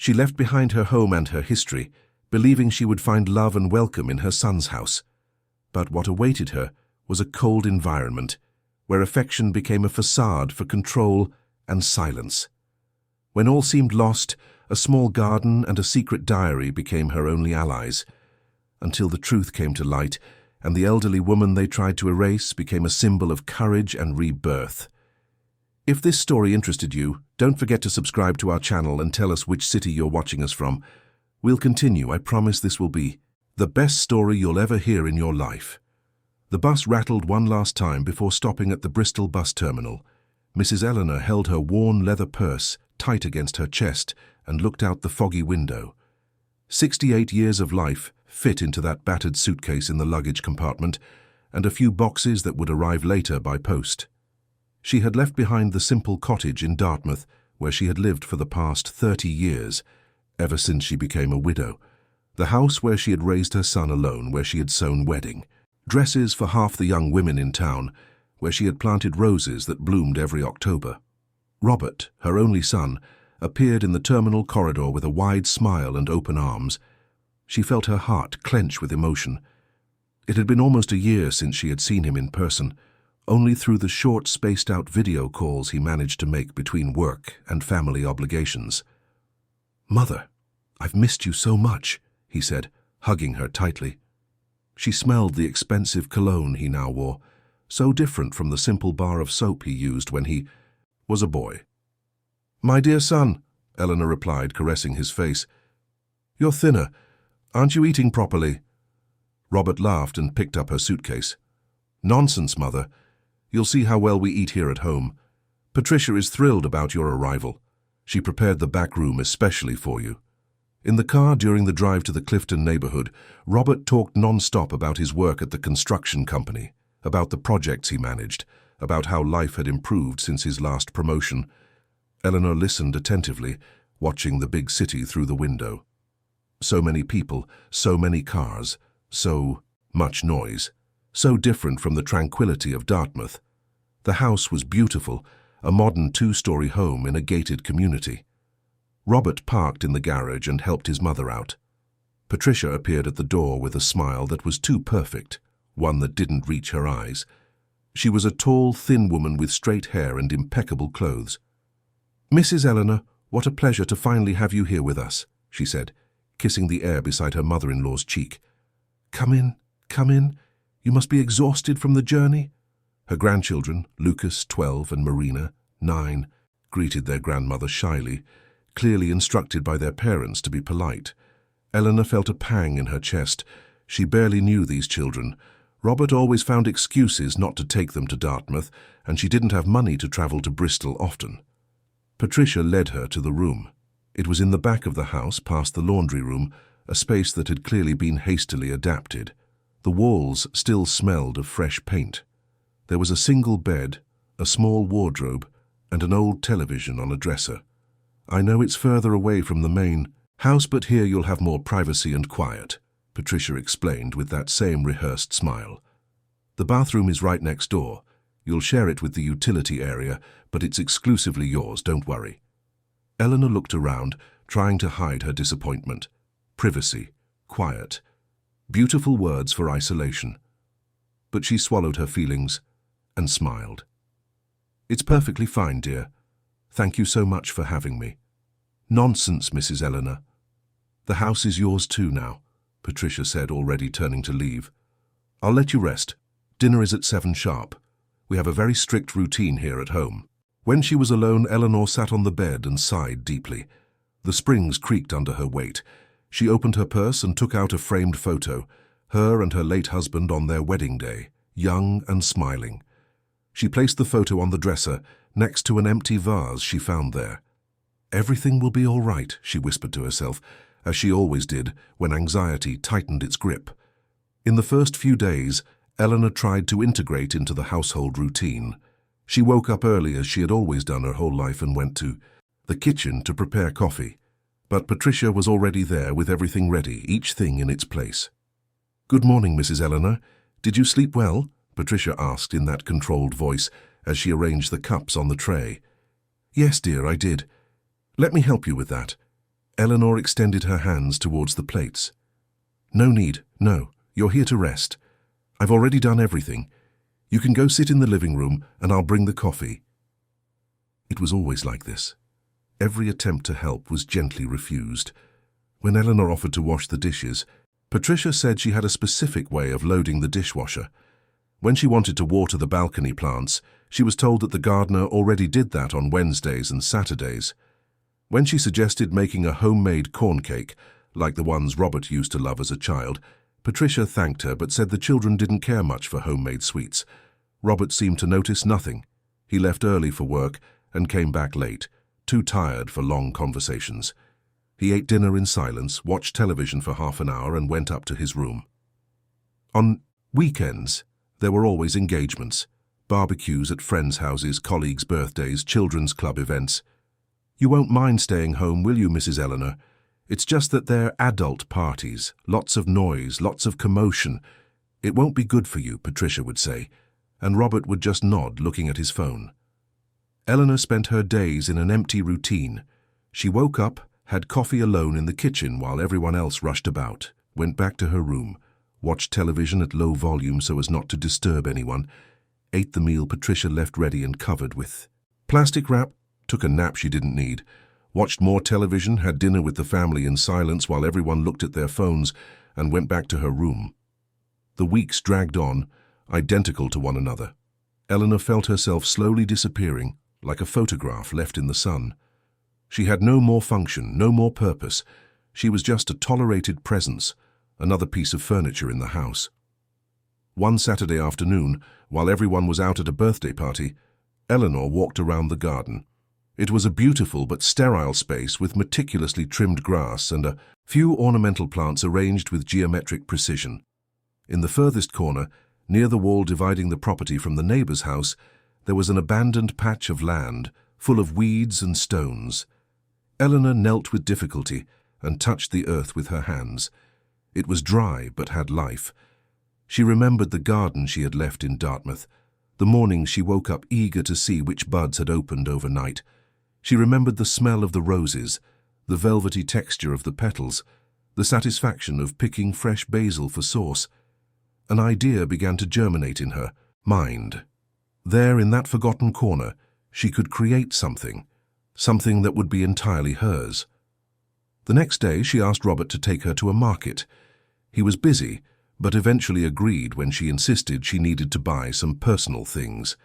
She left behind her home and her history, believing she would find love and welcome in her son's house. But what awaited her was a cold environment, where affection became a facade for control and silence. When all seemed lost, a small garden and a secret diary became her only allies, until the truth came to light, and the elderly woman they tried to erase became a symbol of courage and rebirth. If this story interested you, don't forget to subscribe to our channel and tell us which city you're watching us from. We'll continue. I promise this will be the best story you'll ever hear in your life. The bus rattled one last time before stopping at the Bristol bus terminal. Mrs. Eleanor held her worn leather purse tight against her chest and looked out the foggy window. 68 years of life fit into that battered suitcase in the luggage compartment, and a few boxes that would arrive later by post. She had left behind the simple cottage in Dartmouth, where she had lived for the past 30 years, ever since she became a widow. The house where she had raised her son alone, where she had sewn wedding dresses for half the young women in town, where she had planted roses that bloomed every October. Robert, her only son, appeared in the terminal corridor with a wide smile and open arms. She felt her heart clench with emotion. It had been almost a year since she had seen him in person, only through the short, spaced-out video calls he managed to make between work and family obligations. "Mother, I've missed you so much," he said, hugging her tightly. She smelled the expensive cologne he now wore, so different from the simple bar of soap he used when he was a boy. "My dear son," Eleanor replied, caressing his face. "You're thinner. Aren't you eating properly?" Robert laughed and picked up her suitcase. "Nonsense, Mother. You'll see how well we eat here at home. Patricia is thrilled about your arrival. She prepared the back room especially for you." In the car during the drive to the Clifton neighborhood, Robert talked non-stop about his work at the construction company, about the projects he managed, about how life had improved since his last promotion. Eleanor listened attentively, watching the big city through the window. So many people, so many cars, so much noise, so different from the tranquility of Dartmouth. The house was beautiful, a modern two-story home in a gated community. Robert parked in the garage and helped his mother out. Patricia appeared at the door with a smile that was too perfect, one that didn't reach her eyes. She was a tall, thin woman with straight hair and impeccable clothes. "Mrs. Eleanor, what a pleasure to finally have you here with us," she said, kissing the air beside her mother-in-law's cheek. Come in. You must be exhausted from the journey." Her grandchildren, Lucas, 12, and Marina, 9, greeted their grandmother shyly, clearly instructed by their parents to be polite. Eleanor felt a pang in her chest. She barely knew these children. Robert always found excuses not to take them to Dartmouth, and she didn't have money to travel to Bristol often. Patricia led her to the room. It was in the back of the house, past the laundry room, a space that had clearly been hastily adapted. The walls still smelled of fresh paint. There was a single bed, a small wardrobe, and an old television on a dresser. "I know it's further away from the main house, but here you'll have more privacy and quiet," Patricia explained with that same rehearsed smile. "The bathroom is right next door. You'll share it with the utility area, but it's exclusively yours, don't worry." Eleanor looked around, trying to hide her disappointment. Privacy, quiet, beautiful words for isolation. But she swallowed her feelings and smiled. "It's perfectly fine, dear. Thank you so much for having me." "Nonsense, Mrs. Eleanor. The house is yours too now," Patricia said, already turning to leave. "I'll let you rest. Dinner is at 7 sharp. We have a very strict routine here at home." When she was alone, Eleanor sat on the bed and sighed deeply. The springs creaked under her weight. She opened her purse and took out a framed photo, her and her late husband on their wedding day, young and smiling. She placed the photo on the dresser, next to an empty vase she found there. "Everything will be all right," she whispered to herself, as she always did when anxiety tightened its grip. In the first few days, Eleanor tried to integrate into the household routine. She woke up early as she had always done her whole life and went to the kitchen to prepare coffee. But Patricia was already there with everything ready, each thing in its place. "Good morning, Mrs. Eleanor. Did you sleep well?" Patricia asked in that controlled voice as she arranged the cups on the tray. "Yes, dear, I did. Let me help you with that." Eleanor extended her hands towards the plates. "No need, no. You're here to rest. I've already done everything. You can go sit in the living room and I'll bring the coffee." It was always like this. Every attempt to help was gently refused. When Eleanor offered to wash the dishes, Patricia said she had a specific way of loading the dishwasher. When she wanted to water the balcony plants, she was told that the gardener already did that on Wednesdays and Saturdays. When she suggested making a homemade corn cake, like the ones Robert used to love as a child, Patricia thanked her but said the children didn't care much for homemade sweets. Robert seemed to notice nothing. He left early for work and came back late, too tired for long conversations. He ate dinner in silence, watched television for half an hour and went up to his room. On weekends, there were always engagements, barbecues at friends' houses, colleagues' birthdays, children's club events. "You won't mind staying home, will you, Mrs. Eleanor? It's just that they're adult parties, lots of noise, lots of commotion. It won't be good for you," Patricia would say, and Robert would just nod, looking at his phone. Eleanor spent her days in an empty routine. She woke up, had coffee alone in the kitchen while everyone else rushed about, went back to her room, watched television at low volume so as not to disturb anyone, ate the meal Patricia left ready and covered with plastic wrap, took a nap she didn't need, watched more television, had dinner with the family in silence while everyone looked at their phones, and went back to her room. The weeks dragged on, identical to one another. Eleanor felt herself slowly disappearing, like a photograph left in the sun. She had no more function, no more purpose. She was just a tolerated presence, another piece of furniture in the house. One Saturday afternoon, while everyone was out at a birthday party, Eleanor walked around the garden. It was a beautiful but sterile space with meticulously trimmed grass and a few ornamental plants arranged with geometric precision. In the furthest corner, near the wall dividing the property from the neighbor's house, there was an abandoned patch of land, full of weeds and stones. Eleanor knelt with difficulty and touched the earth with her hands. It was dry but had life. She remembered the garden she had left in Dartmouth, the morning she woke up eager to see which buds had opened overnight. She remembered the smell of the roses, the velvety texture of the petals, the satisfaction of picking fresh basil for sauce. An idea began to germinate in her mind. There, in that forgotten corner, she could create something that would be entirely hers. The next day, she asked Robert to take her to a market. He was busy, but eventually agreed when she insisted she needed to buy some personal things.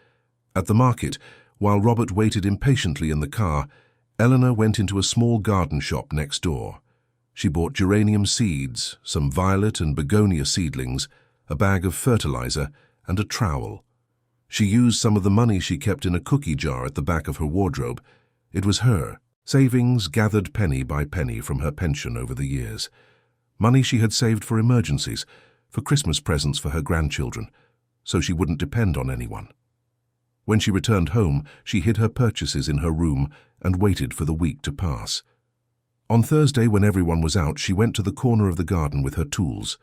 At the market, while Robert waited impatiently in the car, Eleanor went into a small garden shop next door. She bought geranium seeds, some violet and begonia seedlings, a bag of fertilizer, and a trowel. She used some of the money she kept in a cookie jar at the back of her wardrobe. It was her savings gathered penny by penny from her pension over the years. Money she had saved for emergencies, for Christmas presents for her grandchildren, so she wouldn't depend on anyone. When she returned home, she hid her purchases in her room and waited for the week to pass. On Thursday, when everyone was out, she went to the corner of the garden with her tools.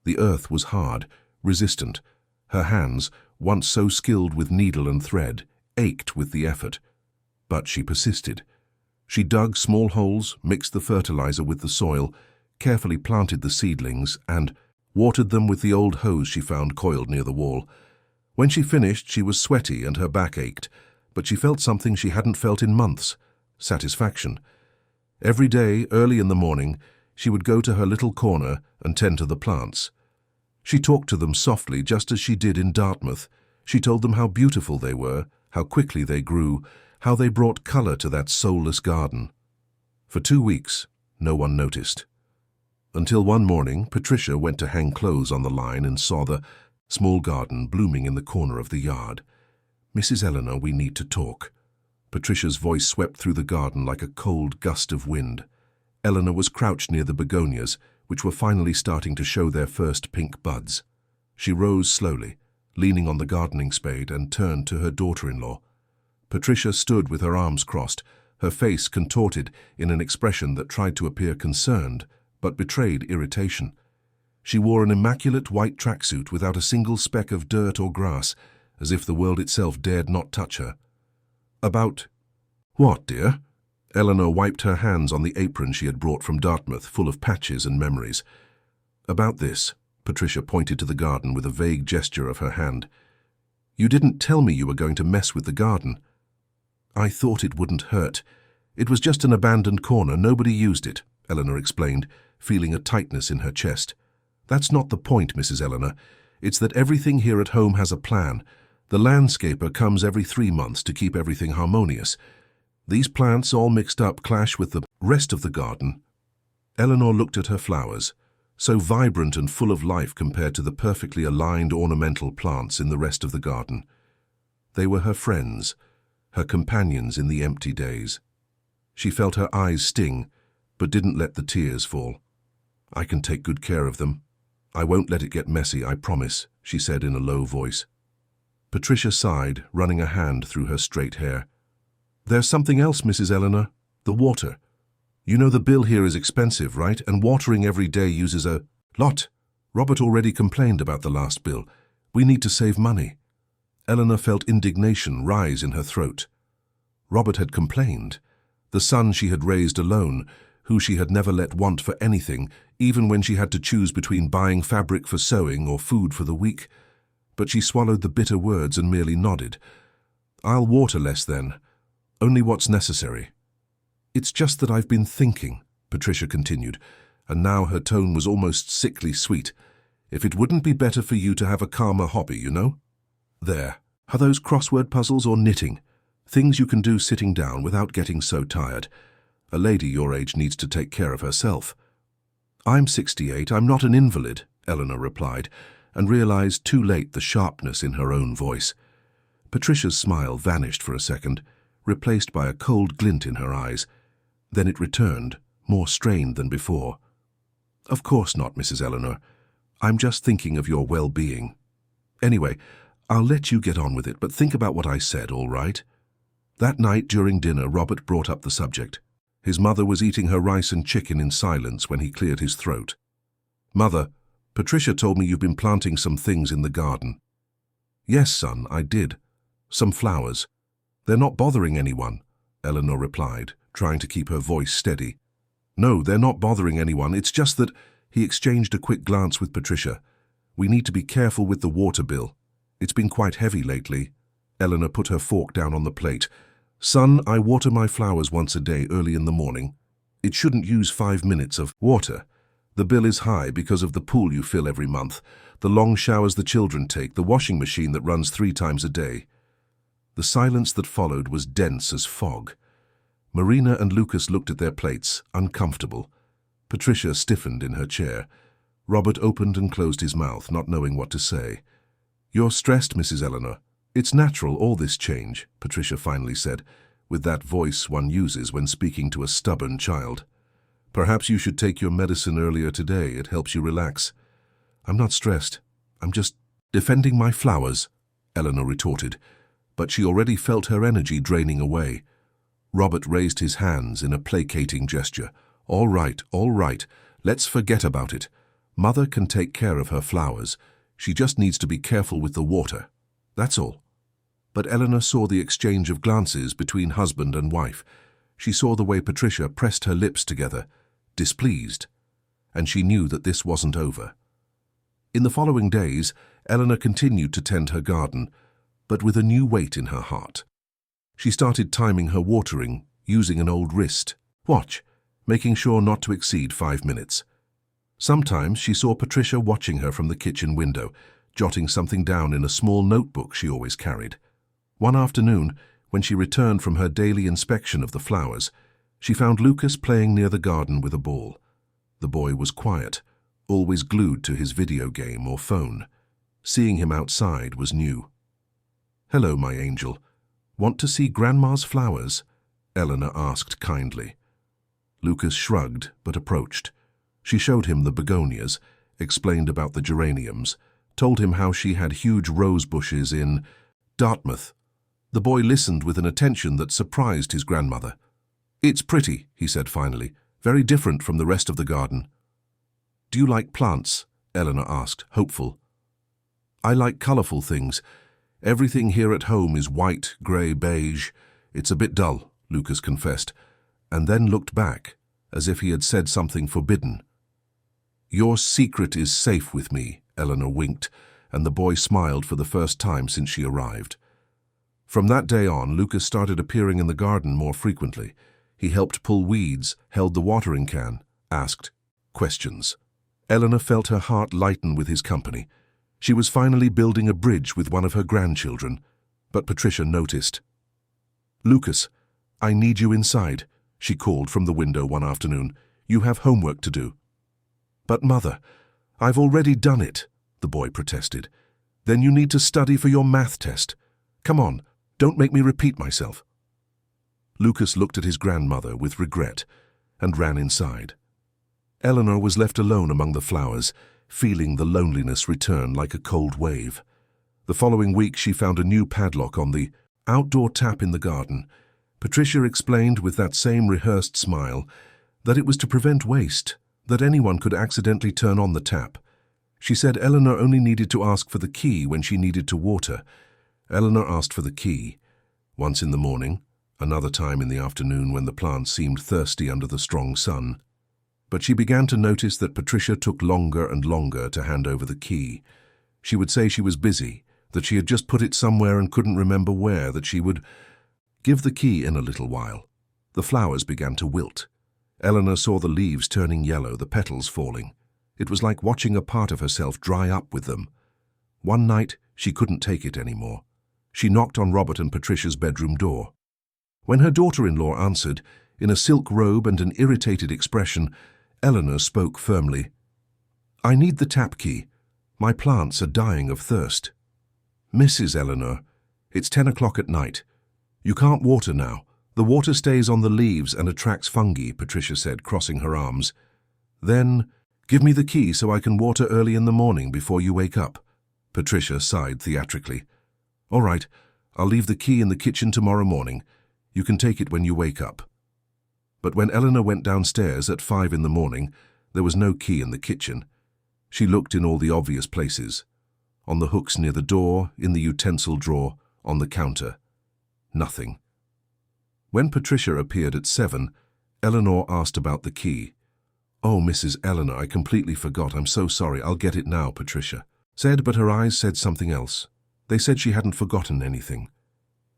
The earth was hard, resistant. Her hands, once so skilled with needle and thread, ached with the effort. But she persisted. She dug small holes, mixed the fertilizer with the soil, carefully planted the seedlings, and watered them with the old hose she found coiled near the wall. When she finished, she was sweaty and her back ached, but she felt something she hadn't felt in months: satisfaction. Every day, early in the morning, she would go to her little corner and tend to the plants. She talked to them softly, just as she did in Dartmouth. She told them how beautiful they were, how quickly they grew, how they brought color to that soulless garden. For 2 weeks, no one noticed. Until one morning, Patricia went to hang clothes on the line and saw the small garden blooming in the corner of the yard. "Mrs. Eleanor, we need to talk." Patricia's voice swept through the garden like a cold gust of wind. Eleanor was crouched near the begonias, which were finally starting to show their first pink buds. She rose slowly, leaning on the gardening spade, and turned to her daughter-in-law. Patricia stood with her arms crossed, her face contorted in an expression that tried to appear concerned, but betrayed irritation. She wore an immaculate white tracksuit without a single speck of dirt or grass, as if the world itself dared not touch her. "About what, dear?" Eleanor wiped her hands on the apron she had brought from Dartmouth, full of patches and memories. "About this," Patricia pointed to the garden with a vague gesture of her hand. "You didn't tell me you were going to mess with the garden." "I thought it wouldn't hurt. It was just an abandoned corner, nobody used it," Eleanor explained, feeling a tightness in her chest. "That's not the point, Mrs. Eleanor. It's that everything here at home has a plan. The landscaper comes every 3 months to keep everything harmonious. These plants, all mixed up, clash with the rest of the garden." Eleanor looked at her flowers, so vibrant and full of life compared to the perfectly aligned ornamental plants in the rest of the garden. They were her friends, her companions in the empty days. She felt her eyes sting, but didn't let the tears fall. "I can take good care of them. I won't let it get messy, I promise," she said in a low voice. Patricia sighed, running a hand through her straight hair. "There's something else, Mrs. Eleanor. The water. You know the bill here is expensive, right? And watering every day uses a lot. Robert already complained about the last bill. We need to save money." Eleanor felt indignation rise in her throat. Robert had complained. The son she had raised alone, who she had never let want for anything, even when she had to choose between buying fabric for sewing or food for the week. But she swallowed the bitter words and merely nodded. "I'll water less then. Only what's necessary." "It's just that I've been thinking," Patricia continued, and now her tone was almost sickly sweet. "If it wouldn't be better for you to have a calmer hobby, you know? There. Are those crossword puzzles or knitting? Things you can do sitting down without getting so tired. A lady your age needs to take care of herself." "I'm 68, I'm not an invalid," Eleanor replied, and realized too late the sharpness in her own voice. Patricia's smile vanished for a second, replaced by a cold glint in her eyes. Then it returned, more strained than before. "Of course not, Mrs. Eleanor. I'm just thinking of your well-being. Anyway, I'll let you get on with it, but think about what I said, all right?" That night during dinner, Robert brought up the subject. His mother was eating her rice and chicken in silence when he cleared his throat. "Mother, Patricia told me you've been planting some things in the garden." "Yes, son, I did. Some flowers. They're not bothering anyone," Eleanor replied, trying to keep her voice steady. "No, they're not bothering anyone. It's just that—" He exchanged a quick glance with Patricia. "We need to be careful with the water bill. It's been quite heavy lately." Eleanor put her fork down on the plate. "Son, I water my flowers once a day early in the morning. It shouldn't use 5 minutes of water. The bill is high because of the pool you fill every month, the long showers the children take, the washing machine that runs 3 times a day." The silence that followed was dense as fog. Marina and Lucas looked at their plates, uncomfortable. Patricia stiffened in her chair. Robert opened and closed his mouth, not knowing what to say. "You're stressed, Mrs. Eleanor. It's natural, all this change," Patricia finally said, with that voice one uses when speaking to a stubborn child. "Perhaps you should take your medicine earlier today. It helps you relax." "I'm not stressed. I'm just defending my flowers," Eleanor retorted, but she already felt her energy draining away. Robert raised his hands in a placating gesture. All right, let's forget about it. Mother can take care of her flowers. She just needs to be careful with the water. That's all." But Eleanor saw the exchange of glances between husband and wife. She saw the way Patricia pressed her lips together, displeased, and she knew that this wasn't over. In the following days, Eleanor continued to tend her garden, but with a new weight in her heart. She started timing her watering, using an old wrist watch, making sure not to exceed 5 minutes. Sometimes she saw Patricia watching her from the kitchen window, jotting something down in a small notebook she always carried. One afternoon, when she returned from her daily inspection of the flowers, she found Lucas playing near the garden with a ball. The boy was quiet, always glued to his video game or phone. Seeing him outside was new. "Hello, my angel. Want to see Grandma's flowers?" Eleanor asked kindly. Lucas shrugged but approached. She showed him the begonias, explained about the geraniums, told him how she had huge rose bushes in Dartmouth. The boy listened with an attention that surprised his grandmother. "It's pretty," he said finally, "very different from the rest of the garden." "Do you like plants?" Eleanor asked, hopeful. "I like colorful things. Everything here at home is white, gray, beige. It's a bit dull," Lucas confessed. and then looked back, as if he had said something forbidden. "Your secret is safe with me," Eleanor winked, and the boy smiled for the first time since she arrived. From that day on, Lucas started appearing in the garden more frequently. He helped pull weeds, held the watering can, asked questions. Eleanor felt her heart lighten with his company. She was finally building a bridge with one of her grandchildren, but Patricia noticed. "Lucas, I need you inside," she called from the window one afternoon. "You have homework to do." "But Mother, I've already done it," the boy protested. "Then you need to study for your math test. Come on, don't make me repeat myself." Lucas looked at his grandmother with regret and ran inside. Eleanor was left alone among the flowers, feeling the loneliness return like a cold wave. The following week she found a new padlock on the outdoor tap in the garden. Patricia explained with that same rehearsed smile that it was to prevent waste, that anyone could accidentally turn on the tap. She said Eleanor only needed to ask for the key when she needed to water. Eleanor asked for the key, once in the morning, another time in the afternoon when the plants seemed thirsty under the strong sun. But she began to notice that Patricia took longer and longer to hand over the key. She would say she was busy, that she had just put it somewhere and couldn't remember where, that she would give the key in a little while. The flowers began to wilt. Eleanor saw the leaves turning yellow, the petals falling. It was like watching a part of herself dry up with them. One night, she couldn't take it anymore. She knocked on Robert and Patricia's bedroom door. When her daughter-in-law answered, in a silk robe and an irritated expression, Eleanor spoke firmly. "I need the tap key. My plants are dying of thirst." "Mrs. Eleanor, it's 10 o'clock at night. You can't water now. The water stays on the leaves and attracts fungi," Patricia said, crossing her arms. "Then, give me the key so I can water early in the morning before you wake up." Patricia sighed theatrically. "All right, I'll leave the key in the kitchen tomorrow morning. You can take it when you wake up." But when Eleanor went downstairs at 5 in the morning, there was no key in the kitchen. She looked in all the obvious places. On the hooks near the door, in the utensil drawer, on the counter. Nothing. When Patricia appeared at 7, Eleanor asked about the key. "Oh, Mrs. Eleanor, I completely forgot. I'm so sorry. I'll get it now," Patricia said, but her eyes said something else. They said she hadn't forgotten anything.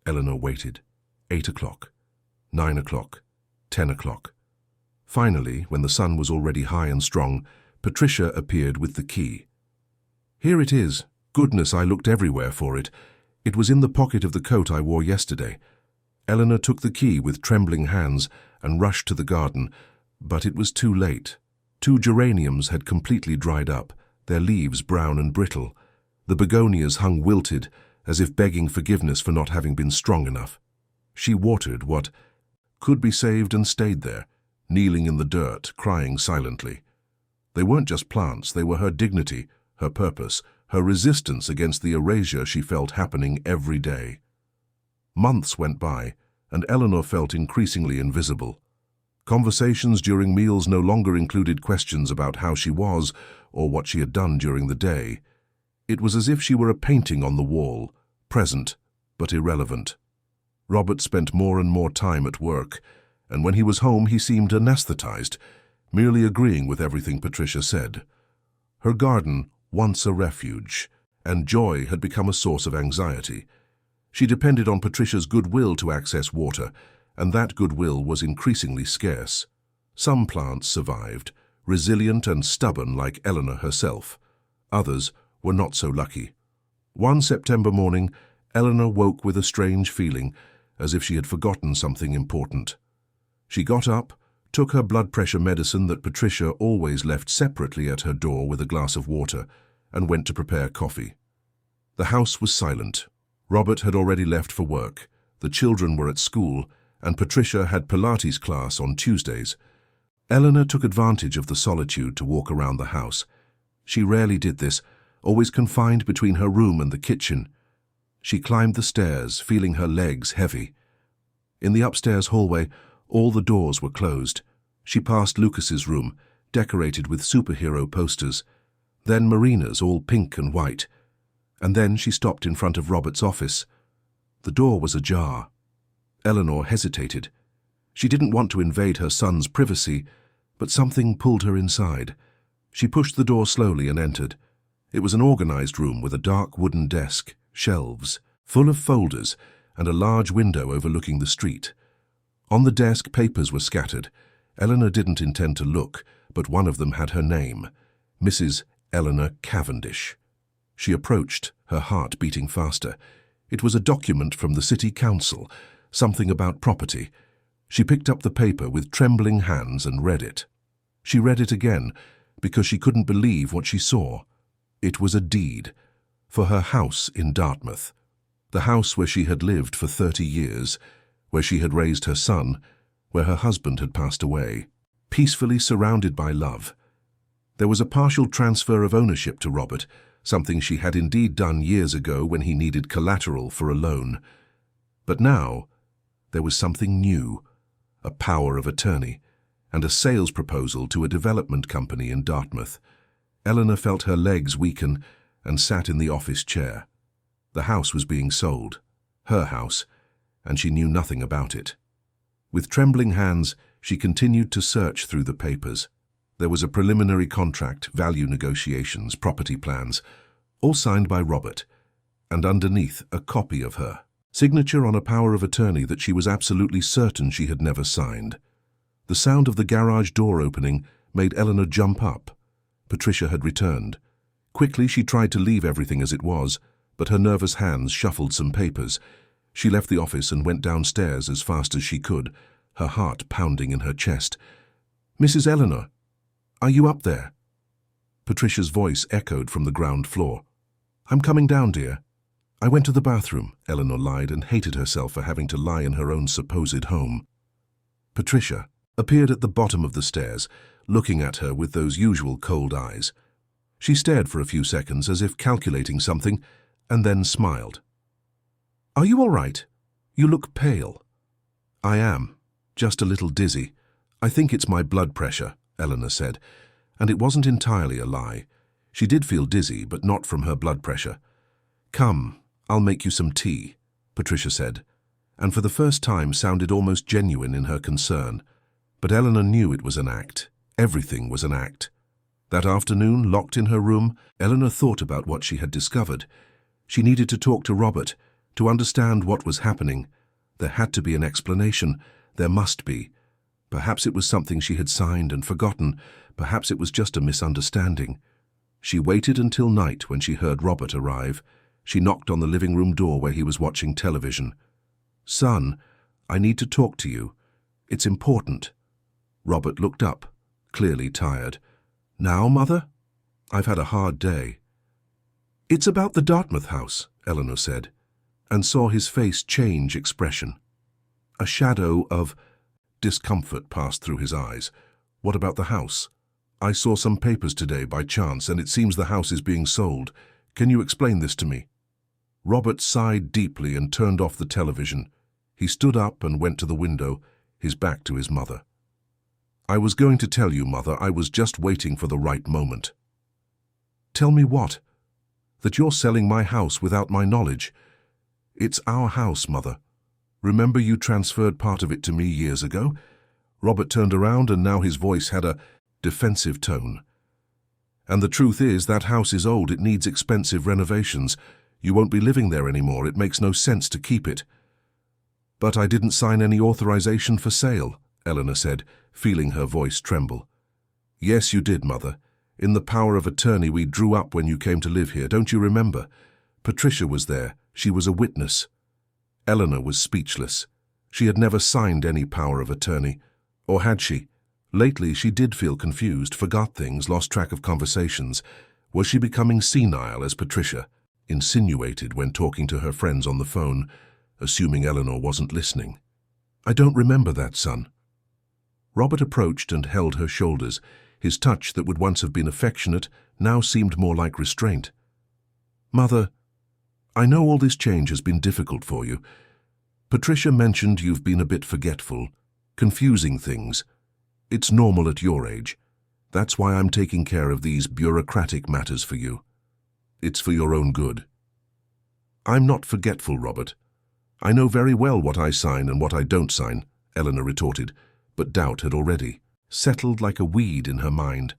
Eleanor waited. 8 o'clock. 9 o'clock. 10 o'clock. Finally, when the sun was already high and strong, Patricia appeared with the key. "Here it is. Goodness, I looked everywhere for it. It was in the pocket of the coat I wore yesterday." Eleanor took the key with trembling hands and rushed to the garden, but it was too late. 2 geraniums had completely dried up, their leaves brown and brittle. The begonias hung wilted, as if begging forgiveness for not having been strong enough. She watered what could be saved and stayed there, kneeling in the dirt, crying silently. They weren't just plants, they were her dignity, her purpose, her resistance against the erasure she felt happening every day. Months went by, and Eleanor felt increasingly invisible. Conversations during meals no longer included questions about how she was or what she had done during the day. It was as if she were a painting on the wall, present but irrelevant. Robert spent more and more time at work, and when he was home he seemed anesthetized, merely agreeing with everything Patricia said. Her garden, once a refuge, and joy had become a source of anxiety. She depended on Patricia's goodwill to access water, and that goodwill was increasingly scarce. Some plants survived, resilient and stubborn like Eleanor herself. Others were not so lucky. One September morning, Eleanor woke with a strange feeling, as if she had forgotten something important. She got up, took her blood pressure medicine that Patricia always left separately at her door with a glass of water, and went to prepare coffee. The house was silent. Robert had already left for work, the children were at school, and Patricia had Pilates class on Tuesdays. Eleanor took advantage of the solitude to walk around the house. She rarely did this, always confined between her room and the kitchen. She climbed the stairs, feeling her legs heavy. In the upstairs hallway, all the doors were closed. She passed Lucas's room, decorated with superhero posters, then Marina's, all pink and white. And then she stopped in front of Robert's office. The door was ajar. Eleanor hesitated. She didn't want to invade her son's privacy, but something pulled her inside. She pushed the door slowly and entered. It was an organized room with a dark wooden desk, shelves, full of folders, and a large window overlooking the street. On the desk, papers were scattered. Eleanor didn't intend to look, but one of them had her name, Mrs. Eleanor Cavendish. She approached, her heart beating faster. It was a document from the city council, something about property. She picked up the paper with trembling hands and read it. She read it again, because she couldn't believe what she saw. It was a deed for her house in Dartmouth, the house where she had lived for 30 years, where she had raised her son, where her husband had passed away, peacefully surrounded by love. There was a partial transfer of ownership to Robert, something she had indeed done years ago when he needed collateral for a loan. But now, there was something new, a power of attorney, and a sales proposal to a development company in Dartmouth. Eleanor felt her legs weaken and sat in the office chair. The house was being sold, her house, and she knew nothing about it. With trembling hands, she continued to search through the papers. There was a preliminary contract, value negotiations, property plans, all signed by Robert, and underneath a copy of her signature on a power of attorney that she was absolutely certain she had never signed. The sound of the garage door opening made Eleanor jump up. Patricia had returned. Quickly she tried to leave everything as it was, but her nervous hands shuffled some papers. She left the office and went downstairs as fast as she could, her heart pounding in her chest. "Mrs. Eleanor, are you up there?" Patricia's voice echoed from the ground floor. "I'm coming down, dear." "I went to the bathroom," Eleanor lied and hated herself for having to lie in her own supposed home. Patricia appeared at the bottom of the stairs, looking at her with those usual cold eyes. She stared for a few seconds as if calculating something, and then smiled. "Are you all right? You look pale." "I am, just a little dizzy. I think it's my blood pressure," Eleanor said, and it wasn't entirely a lie. She did feel dizzy, but not from her blood pressure. "Come, I'll make you some tea," Patricia said, and for the first time sounded almost genuine in her concern. But Eleanor knew it was an act. Everything was an act. That afternoon, locked in her room, Eleanor thought about what she had discovered. She needed to talk to Robert, to understand what was happening. There had to be an explanation. There must be. Perhaps it was something she had signed and forgotten. Perhaps it was just a misunderstanding. She waited until night when she heard Robert arrive. She knocked on the living room door where he was watching television. "Son, I need to talk to you. It's important." Robert looked up, clearly tired. "Now, Mother? I've had a hard day." "It's about the Dartmouth house," Eleanor said, and saw his face change expression. A shadow of discomfort passed through his eyes. "What about the house? I saw some papers today by chance, and it seems the house is being sold. Can you explain this to me?" Robert sighed deeply and turned off the television. He stood up and went to the window, his back to his mother. "I was going to tell you, Mother. I was just waiting for the right moment." "Tell me what?" "That you're selling my house without my knowledge." "It's our house, Mother. Remember you transferred part of it to me years ago?" Robert turned around, and now his voice had a defensive tone. "And the truth is, that house is old. It needs expensive renovations. You won't be living there anymore. It makes no sense to keep it." "But I didn't sign any authorization for sale," Eleanor said, feeling her voice tremble. "Yes, you did, Mother. In the power of attorney we drew up when you came to live here. Don't you remember? Patricia was there. She was a witness." Eleanor was speechless. She had never signed any power of attorney. Or had she? Lately she did feel confused, forgot things, lost track of conversations. Was she becoming senile, as Patricia insinuated when talking to her friends on the phone, assuming Eleanor wasn't listening? "I don't remember that, son." Robert approached and held her shoulders. His touch that would once have been affectionate now seemed more like restraint. "Mother, I know all this change has been difficult for you. Patricia mentioned you've been a bit forgetful, confusing things. It's normal at your age. That's why I'm taking care of these bureaucratic matters for you. It's for your own good." "I'm not forgetful, Robert. I know very well what I sign and what I don't sign," Eleanor retorted, but doubt had already settled like a weed in her mind.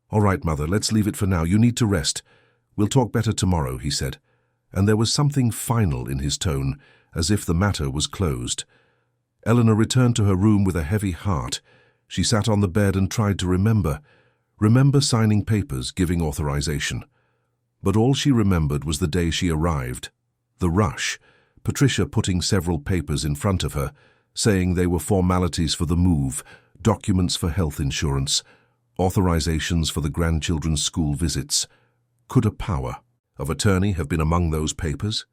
"All right, Mother, let's leave it for now. You need to rest. We'll talk better tomorrow," he said, and there was something final in his tone, as if the matter was closed. Eleanor returned to her room with a heavy heart. She sat on the bed and tried to remember signing papers, giving authorization. But all she remembered was the day she arrived. The rush, Patricia putting several papers in front of her, saying they were formalities for the move, documents for health insurance, authorizations for the grandchildren's school visits. Could a power of attorney have been among those papers?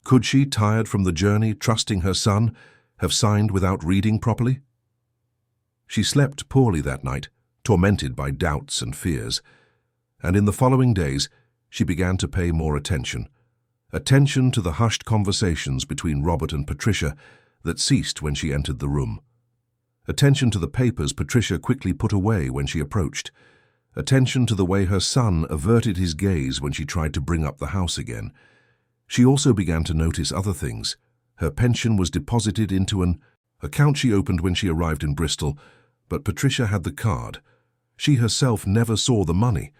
Could she, tired from the journey, trusting her son, have signed without reading properly? She slept poorly that night, tormented by doubts and fears, and in the following days she began to pay more attention to the hushed conversations between Robert and Patricia that ceased when she entered the room. Attention to the papers Patricia quickly put away when she approached. Attention to the way her son averted his gaze when she tried to bring up the house again. She also began to notice other things. Her pension was deposited into an account she opened when she arrived in Bristol, but Patricia had the card. She herself never saw the money.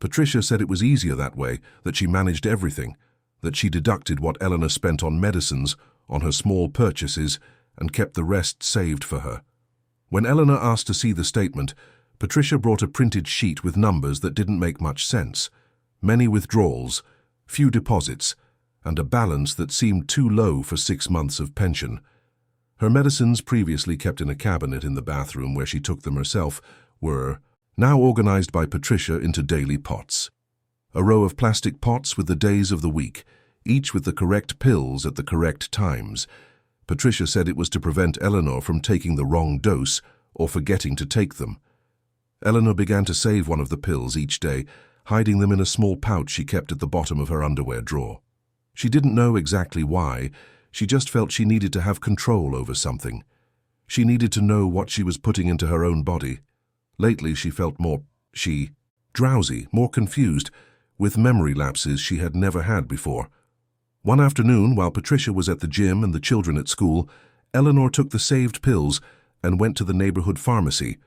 Patricia said it was easier that way, that she managed everything, that she deducted what Eleanor spent on medicines, on her small purchases, and kept the rest saved for her. When Eleanor asked to see the statement, Patricia brought a printed sheet with numbers that didn't make much sense. Many withdrawals, few deposits, and a balance that seemed too low for 6 months of pension. Her medicines, previously kept in a cabinet in the bathroom where she took them herself, were now organized by Patricia into daily pots. A row of plastic pots with the days of the week, each with the correct pills at the correct times. Patricia said it was to prevent Eleanor from taking the wrong dose or forgetting to take them. Eleanor began to save one of the pills each day, hiding them in a small pouch she kept at the bottom of her underwear drawer. She didn't know exactly why, she just felt she needed to have control over something. She needed to know what she was putting into her own body. Lately she felt drowsy, more confused, with memory lapses she had never had before. One afternoon, while Patricia was at the gym and the children at school, Eleanor took the saved pills and went to the neighborhood pharmacy.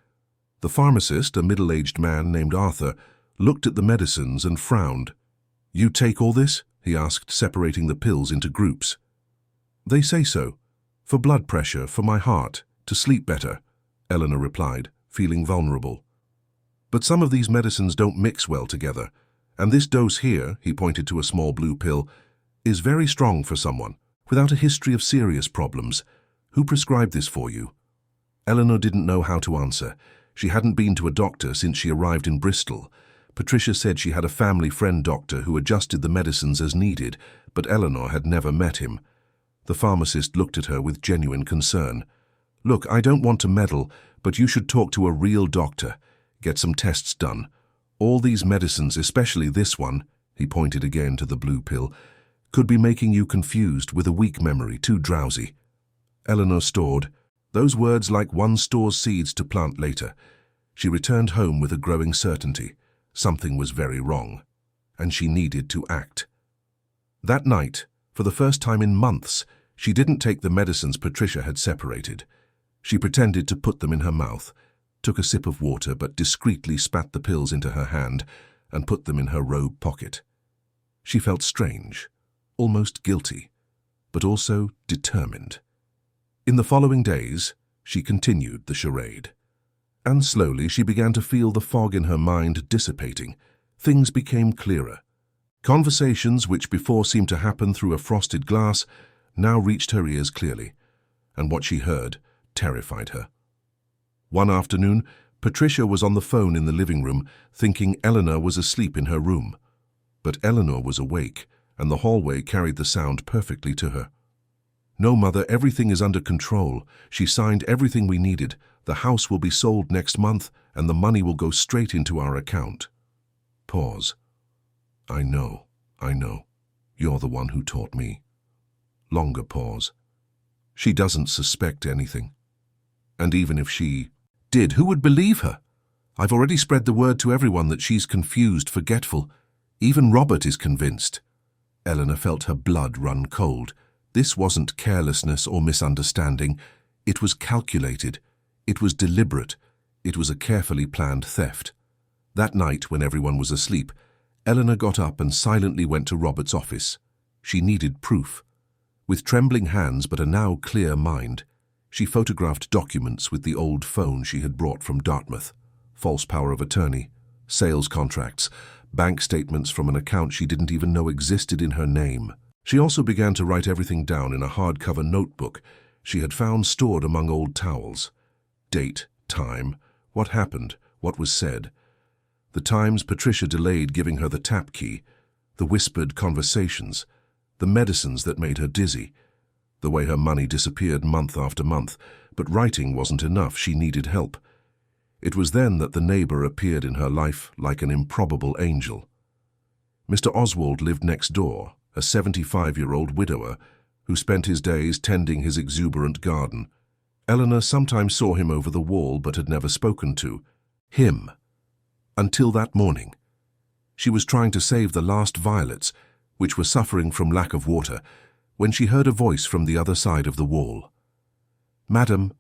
The pharmacist, a middle-aged man named Arthur, looked at the medicines and frowned. "You take all this?" he asked, separating the pills into groups. "They say so. For blood pressure, for my heart, to sleep better," Eleanor replied, feeling vulnerable. "But some of these medicines don't mix well together, and this dose here," he pointed to a small blue pill, "is very strong for someone without a history of serious problems. Who prescribed this for you?" Eleanor didn't know how to answer. She hadn't been to a doctor since she arrived in Bristol. Patricia said she had a family friend doctor who adjusted the medicines as needed, but Eleanor had never met him. The pharmacist looked at her with genuine concern. "Look, I don't want to meddle, but you should talk to a real doctor. Get some tests done. All these medicines, especially this one," he pointed again to the blue pill, "could be making you confused, with a weak memory, too drowsy." Eleanor stored. Those words like one stores seeds to plant later. She returned home with a growing certainty. Something was very wrong, and she needed to act. That night, for the first time in months, she didn't take the medicines Patricia had separated. She pretended to put them in her mouth, took a sip of water, but discreetly spat the pills into her hand and put them in her robe pocket. She felt strange, almost guilty, but also determined. In the following days, she continued the charade. And slowly she began to feel the fog in her mind dissipating. Things became clearer. Conversations which before seemed to happen through a frosted glass now reached her ears clearly, and what she heard terrified her. One afternoon, Patricia was on the phone in the living room, thinking Eleanor was asleep in her room. But Eleanor was awake, and the hallway carried the sound perfectly to her. "No, Mother, everything is under control. She signed everything we needed. The house will be sold next month, and the money will go straight into our account." Pause. I know. You're the one who taught me." Longer pause. "She doesn't suspect anything. And even if she did, who would believe her? I've already spread the word to everyone that she's confused, forgetful. Even Robert is convinced." Eleanor felt her blood run cold. This wasn't carelessness or misunderstanding. It was calculated. It was deliberate. It was a carefully planned theft. That night, when everyone was asleep, Eleanor got up and silently went to Robert's office. She needed proof. With trembling hands but a now clear mind, she photographed documents with the old phone she had brought from Dartmouth, false power of attorney, sales contracts, bank statements from an account she didn't even know existed in her name. She also began to write everything down in a hardcover notebook she had found stored among old towels. Date, time, what happened, what was said. The times Patricia delayed giving her the tap key, the whispered conversations, the medicines that made her dizzy, the way her money disappeared month after month, but writing wasn't enough, she needed help. It was then that the neighbor appeared in her life like an improbable angel. Mr. Oswald lived next door, a 75-year-old widower who spent his days tending his exuberant garden. Eleanor sometimes saw him over the wall but had never spoken to him. Until that morning. She was trying to save the last violets, which were suffering from lack of water, when she heard a voice from the other side of the wall. "Madam,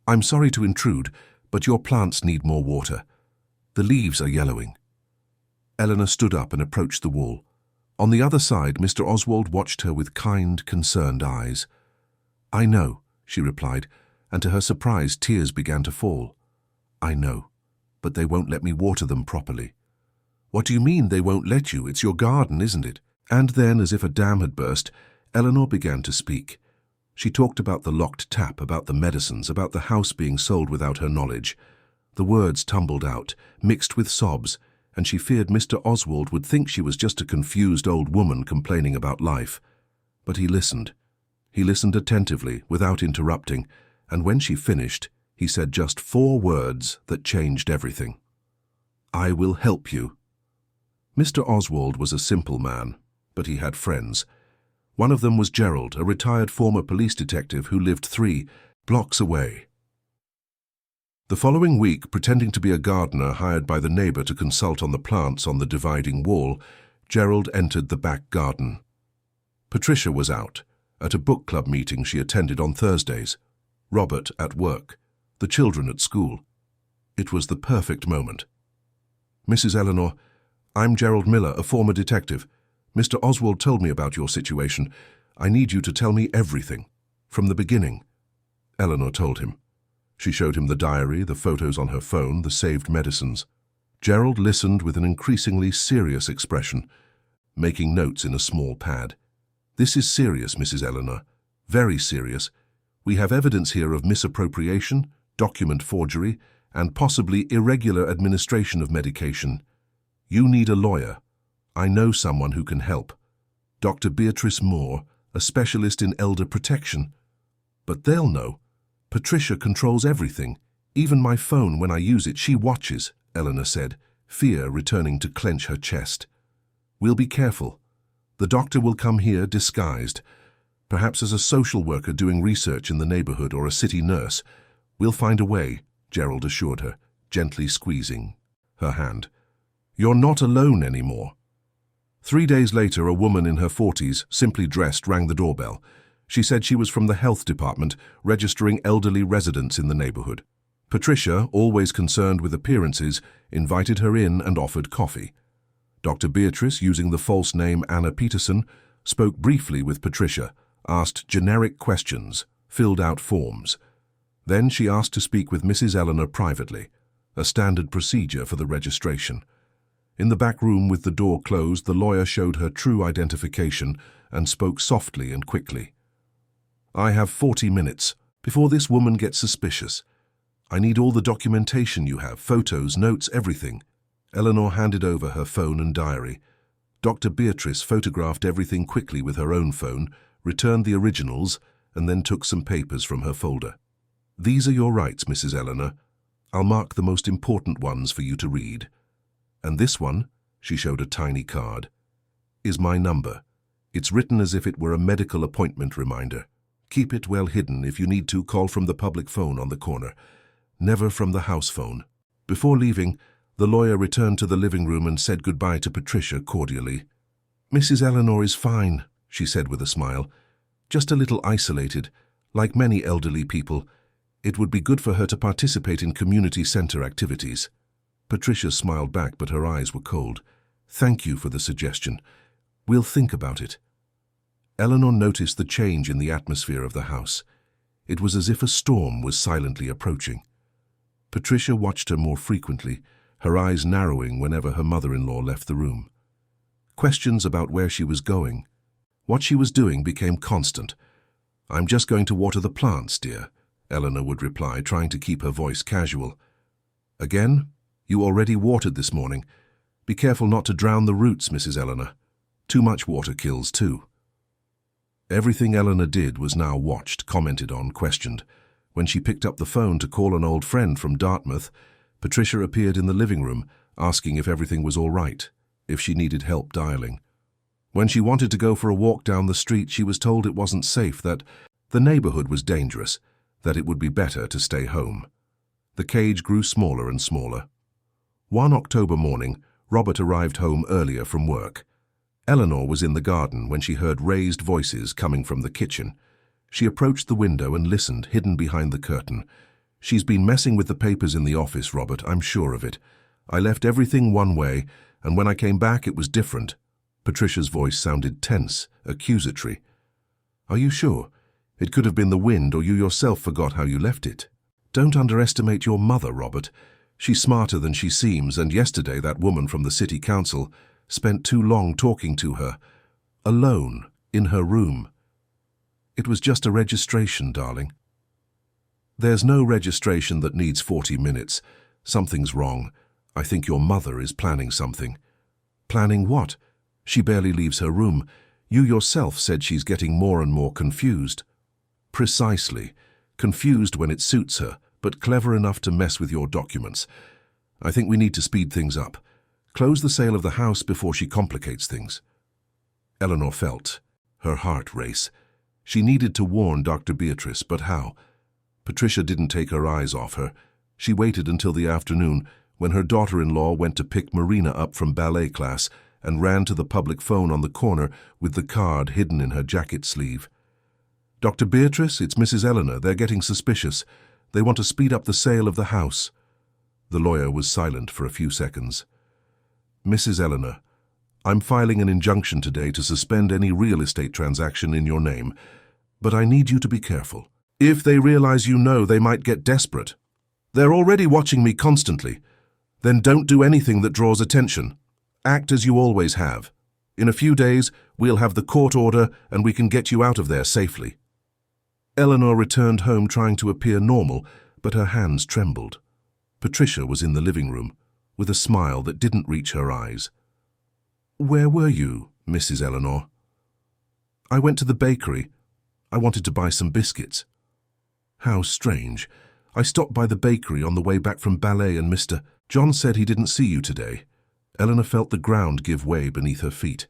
I'm sorry to intrude, but your plants need more water. The leaves are yellowing." Eleanor stood up and approached the wall. On the other side, Mr. Oswald watched her with kind, concerned eyes. "I know," she replied, and to her surprise, tears began to fall. "I know, but they won't let me water them properly." "What do you mean they won't let you? It's your garden, isn't it?" And then, as if a dam had burst, Eleanor began to speak. She talked about the locked tap, about the medicines, about the house being sold without her knowledge. The words tumbled out, mixed with sobs, and she feared Mr. Oswald would think she was just a confused old woman complaining about life. But he listened. He listened attentively, without interrupting, and when she finished, he said just 4 words that changed everything. "I will help you." Mr. Oswald was a simple man, but he had friends. One of them was Gerald, a retired former police detective who lived 3 blocks away. The following week, pretending to be a gardener hired by the neighbor to consult on the plants on the dividing wall, Gerald entered the back garden. Patricia was out, at a book club meeting she attended on Thursdays, Robert at work, the children at school. It was the perfect moment. "Mrs. Eleanor, I'm Gerald Miller, a former detective. Mr. Oswald told me about your situation. I need you to tell me everything, from the beginning." Eleanor told him. She showed him the diary, the photos on her phone, the saved medicines. Gerald listened with an increasingly serious expression, making notes in a small pad. "This is serious, Mrs. Eleanor. Very serious. We have evidence here of misappropriation, document forgery, and possibly irregular administration of medication. You need a lawyer. I know someone who can help. Dr. Beatrice Moore, a specialist in elder protection. But they'll know. Patricia controls everything. Even my phone, when I use it, she watches," Eleanor said, fear returning to clench her chest. "We'll be careful. The doctor will come here disguised, perhaps as a social worker doing research in the neighborhood or a city nurse. We'll find a way," Gerald assured her, gently squeezing her hand. "You're not alone anymore." 3 days later, a woman in her 40s, simply dressed, rang the doorbell. She said she was from the health department, registering elderly residents in the neighborhood. Patricia, always concerned with appearances, invited her in and offered coffee. Dr. Beatrice, using the false name Anna Peterson, spoke briefly with Patricia, asked generic questions, filled out forms. Then she asked to speak with Mrs. Eleanor privately, a standard procedure for the registration. In the back room with the door closed, the lawyer showed her true identification and spoke softly and quickly. "I have 40 minutes, before this woman gets suspicious. I need all the documentation you have, photos, notes, everything." Eleanor handed over her phone and diary. Dr. Beatrice photographed everything quickly with her own phone, returned the originals, and then took some papers from her folder. "These are your rights, Mrs. Eleanor. I'll mark the most important ones for you to read. And this one," she showed a tiny card, "is my number. It's written as if it were a medical appointment reminder. Keep it well hidden. If you need to, call from the public phone on the corner. Never from the house phone." Before leaving, the lawyer returned to the living room and said goodbye to Patricia cordially. "Mrs. Eleanor is fine," she said with a smile. "Just a little isolated, Like many elderly people, it would be good for her to participate in community center activities. Patricia smiled back, but her eyes were cold. Thank you for the suggestion. We'll think about it. Eleanor noticed the change in the atmosphere of the house. It was as if a storm was silently approaching. Patricia watched her more frequently, her eyes narrowing whenever her mother-in-law left the room. Questions about where she was going, what she was doing, became constant. "I'm just going to water the plants, dear," Eleanor would reply, trying to keep her voice casual. "Again? You already watered this morning. Be careful not to drown the roots, Mrs. Eleanor. Too much water kills too." Everything Eleanor did was now watched, commented on, questioned. When she picked up the phone to call an old friend from Dartmouth, Patricia appeared in the living room, asking if everything was all right, if she needed help dialing. When she wanted to go for a walk down the street, she was told it wasn't safe, that the neighborhood was dangerous, that it would be better to stay home. The cage grew smaller and smaller. One October morning, Robert arrived home earlier from work. Eleanor was in the garden when she heard raised voices coming from the kitchen. She approached the window and listened, hidden behind the curtain. "She's been messing with the papers in the office, Robert, I'm sure of it. I left everything one way, and when I came back it was different." Patricia's voice sounded tense, accusatory. "Are you sure? It could have been the wind, or you yourself forgot how you left it. Don't underestimate your mother, Robert. She's smarter than she seems, and yesterday that woman from the city council spent too long talking to her, alone, in her room. It was just a registration, darling." "There's no registration that needs 40 minutes. Something's wrong. I think your mother is planning something." "Planning what? She barely leaves her room. You yourself said she's getting more and more confused." "Precisely. Confused when it suits her, but clever enough to mess with your documents. I think we need to speed things up. Close the sale of the house before she complicates things." Eleanor felt her heart race. She needed to warn Dr. Beatrice, but how? Patricia didn't take her eyes off her. She waited until the afternoon, when her daughter-in-law went to pick Marina up from ballet class and ran to the public phone on the corner with the card hidden in her jacket sleeve. "Dr. Beatrice, it's Mrs. Eleanor. They're getting suspicious. They want to speed up the sale of the house." The lawyer was silent for a few seconds. "Mrs. Eleanor, I'm filing an injunction today to suspend any real estate transaction in your name, but I need you to be careful. If they realize you know, they might get desperate. They're already watching me constantly. Then don't do anything that draws attention. Act as you always have. In a few days, we'll have the court order and we can get you out of there safely." Eleanor returned home trying to appear normal, but her hands trembled. Patricia was in the living room, with a smile that didn't reach her eyes. "Where were you, Mrs. Eleanor?" "I went to the bakery. I wanted to buy some biscuits." "How strange. I stopped by the bakery on the way back from ballet and Mr. John said he didn't see you today." Eleanor felt the ground give way beneath her feet.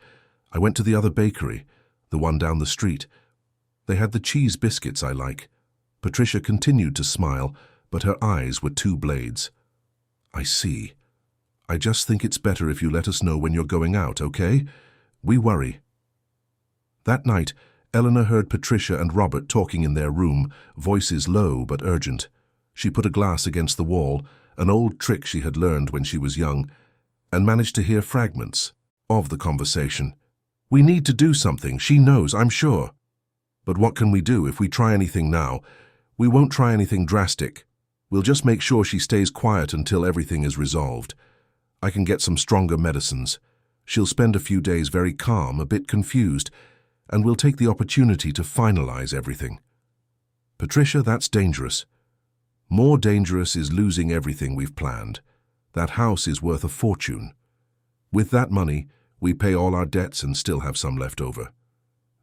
"I went to the other bakery, the one down the street. They had the cheese biscuits I like." Patricia continued to smile, but her eyes were two blades. "I see. I just think it's better if you let us know when you're going out, okay? We worry." That night, Eleanor heard Patricia and Robert talking in their room, voices low but urgent. She put a glass against the wall, an old trick she had learned when she was young, and managed to hear fragments of the conversation. "We need to do something. She knows, I'm sure." "But what can we do if we try anything now? We won't try anything drastic. We'll just make sure she stays quiet until everything is resolved. I can get some stronger medicines. She'll spend a few days very calm, a bit confused, and we'll take the opportunity to finalize everything." "Patricia, that's dangerous. More dangerous is losing everything we've planned. That house is worth a fortune. With that money, we pay all our debts and still have some left over.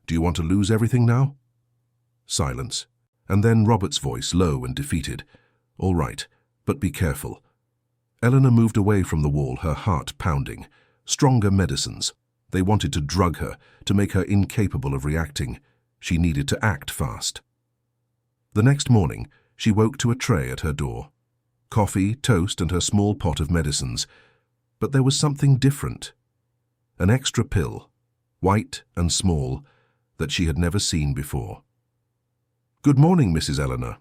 Do you want to lose everything now?" Silence, and then Robert's voice, low and defeated. "All right, but be careful." Eleanor moved away from the wall, her heart pounding. Stronger medicines. They wanted to drug her, to make her incapable of reacting. She needed to act fast. The next morning, she woke to a tray at her door. Coffee, toast, and her small pot of medicines. But there was something different. An extra pill, white and small, that she had never seen before. "Good morning, Mrs. Eleanor.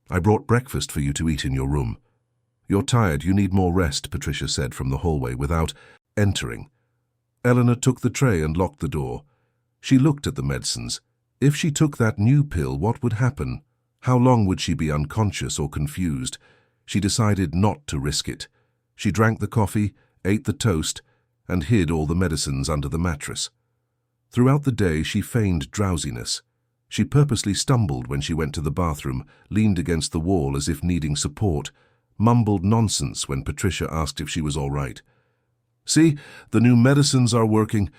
I brought breakfast for you to eat in your room." "You're tired, you need more rest," Patricia said from the hallway without entering. Eleanor took the tray and locked the door. She looked at the medicines. If she took that new pill, what would happen? How long would she be unconscious or confused? She decided not to risk it. She drank the coffee, ate the toast, and hid all the medicines under the mattress. Throughout the day, she feigned drowsiness. She purposely stumbled when she went to the bathroom, leaned against the wall as if needing support, mumbled nonsense when Patricia asked if she was all right. "See, the new medicines are working.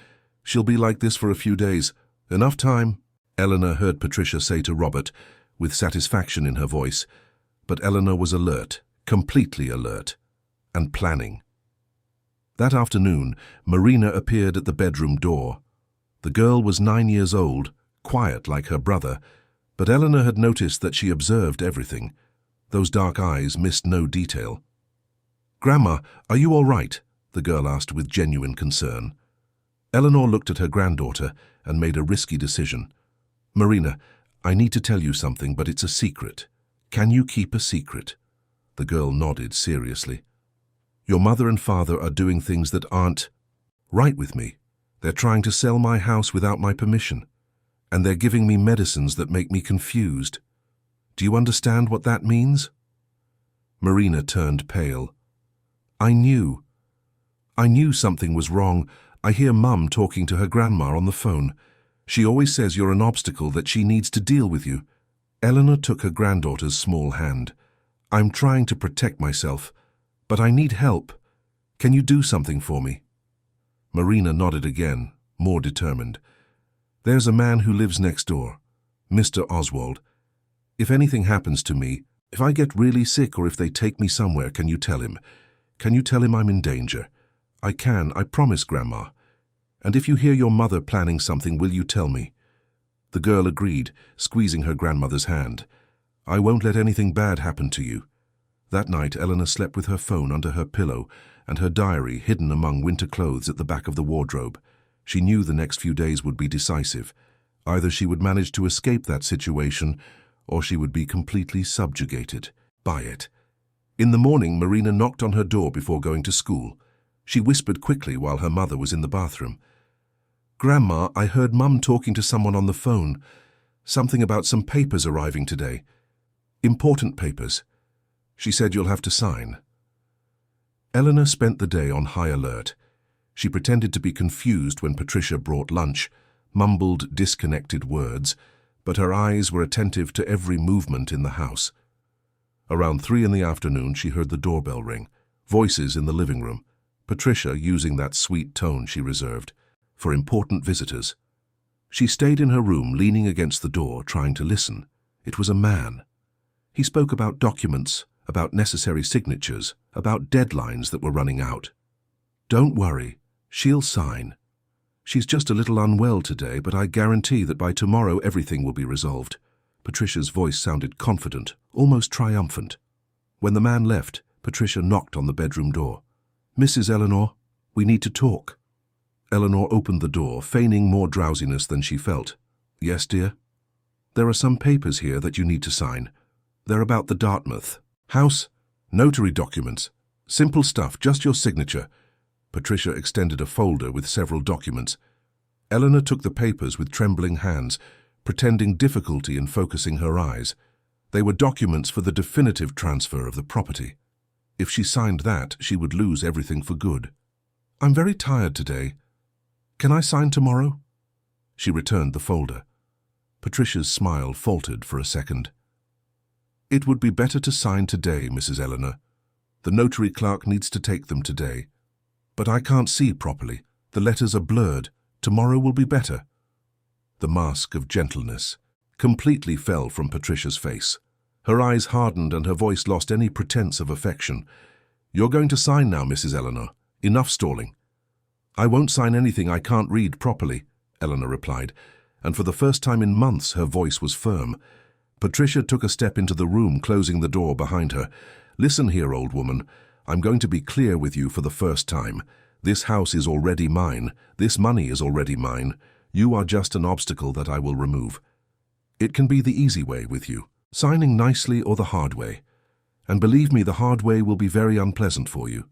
She'll be like this for a few days. Enough time," Eleanor heard Patricia say to Robert, with satisfaction in her voice. But Eleanor was alert, completely alert, and planning. That afternoon, Marina appeared at the bedroom door. The girl was 9 years old, quiet like her brother, but Eleanor had noticed that she observed everything. Those dark eyes missed no detail. "Grandma, are you all right?" the girl asked with genuine concern. Eleanor looked at her granddaughter and made a risky decision. "Marina, I need to tell you something, but it's a secret. Can you keep a secret?" The girl nodded seriously. "Your mother and father are doing things that aren't right with me. They're trying to sell my house without my permission, and they're giving me medicines that make me confused. Do you understand what that means?" Marina turned pale. I knew something was wrong. I hear Mum talking to her grandma on the phone. She always says you're an obstacle, that she needs to deal with you." Eleanor took her granddaughter's small hand. "I'm trying to protect myself, but I need help. Can you do something for me?" Marina nodded again, more determined. "There's a man who lives next door, Mr. Oswald. If anything happens to me, if I get really sick or if they take me somewhere, can you tell him? Can you tell him I'm in danger?" "I can, I promise, Grandma. And if you hear your mother planning something, will you tell me?" The girl agreed, squeezing her grandmother's hand. "I won't let anything bad happen to you." That night, Eleanor slept with her phone under her pillow and her diary hidden among winter clothes at the back of the wardrobe. She knew the next few days would be decisive. Either she would manage to escape that situation, or she would be completely subjugated by it. In the morning, Marina knocked on her door before going to school. She whispered quickly while her mother was in the bathroom. "Grandma, I heard Mum talking to someone on the phone. Something about some papers arriving today. Important papers. She said you'll have to sign." Eleanor spent the day on high alert. She pretended to be confused when Patricia brought lunch, mumbled disconnected words, but her eyes were attentive to every movement in the house. Around 3 in the afternoon, she heard the doorbell ring. Voices in the living room. Patricia using that sweet tone she reserved for important visitors. She stayed in her room, leaning against the door, trying to listen. It was a man. He spoke about documents, about necessary signatures, about deadlines that were running out. "Don't worry, she'll sign. She's just a little unwell today, but I guarantee that by tomorrow everything will be resolved." Patricia's voice sounded confident, almost triumphant. When the man left, Patricia knocked on the bedroom door. "Mrs. Eleanor, we need to talk." Eleanor opened the door, feigning more drowsiness than she felt. "Yes, dear?" "There are some papers here that you need to sign. They're about the Dartmouth house, notary documents. Simple stuff, just your signature." Patricia extended a folder with several documents. Eleanor took the papers with trembling hands, pretending difficulty in focusing her eyes. They were documents for the definitive transfer of the property. If she signed that, she would lose everything for good. "I'm very tired today. Can I sign tomorrow?" She returned the folder. Patricia's smile faltered for a second. "It would be better to sign today, Mrs. Eleanor. The notary clerk needs to take them today. But I can't see properly. The letters are blurred. Tomorrow will be better." The mask of gentleness completely fell from Patricia's face. Her eyes hardened and her voice lost any pretense of affection. "You're going to sign now, Mrs. Eleanor. Enough stalling." "I won't sign anything I can't read properly," Eleanor replied, and for the first time in months her voice was firm. Patricia took a step into the room, closing the door behind her. "Listen here, old woman. I'm going to be clear with you for the first time. This house is already mine. This money is already mine. You are just an obstacle that I will remove. It can be the easy way with you, signing nicely or the hard way. And believe me, the hard way will be very unpleasant for you.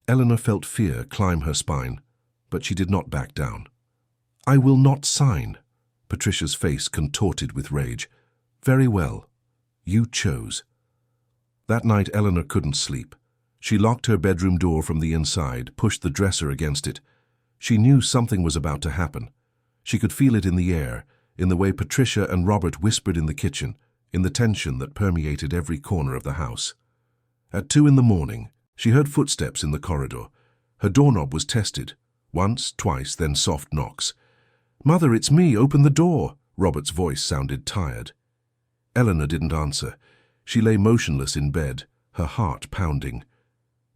Eleanor felt fear climb her spine, but she did not back down. I will not sign. Patricia's face contorted with rage. Very well. You chose. That night Eleanor couldn't sleep. She locked her bedroom door from the inside, pushed the dresser against it. She knew something was about to happen. She could feel it in the air, in the way Patricia and Robert whispered in the kitchen, in the tension that permeated every corner of the house. At 2 a.m, she heard footsteps in the corridor. Her doorknob was tested. Once, twice, then soft knocks. "Mother, it's me, open the door." Robert's voice sounded tired. Eleanor didn't answer. She lay motionless in bed, her heart pounding.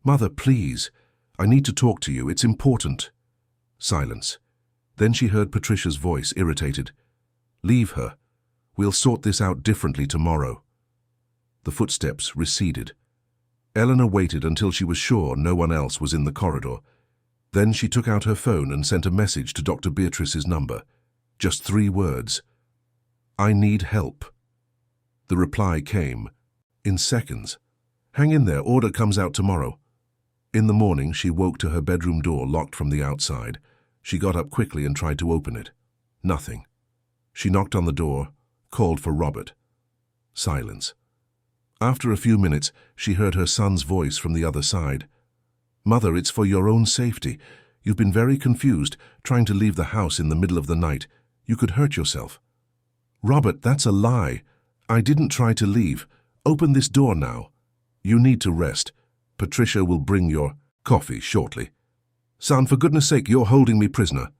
"Mother, please. I need to talk to you. It's important." Silence. Then she heard Patricia's voice, irritated. "Leave her. We'll sort this out differently tomorrow." The footsteps receded. Eleanor waited until she was sure no one else was in the corridor. Then she took out her phone and sent a message to Dr. Beatrice's number. Just 3 words. "I need help." The reply came in seconds. "Hang in there, order comes out tomorrow." In the morning, she woke to her bedroom door locked from the outside. She got up quickly and tried to open it. Nothing. She knocked on the door, called for Robert. Silence. After a few minutes, she heard her son's voice from the other side. "Mother, it's for your own safety. You've been very confused, trying to leave the house in the middle of the night. You could hurt yourself." "Robert, that's a lie. I didn't try to leave. Open this door now. You need to rest. Patricia will bring your coffee shortly." "Son, for goodness sake, you're holding me prisoner."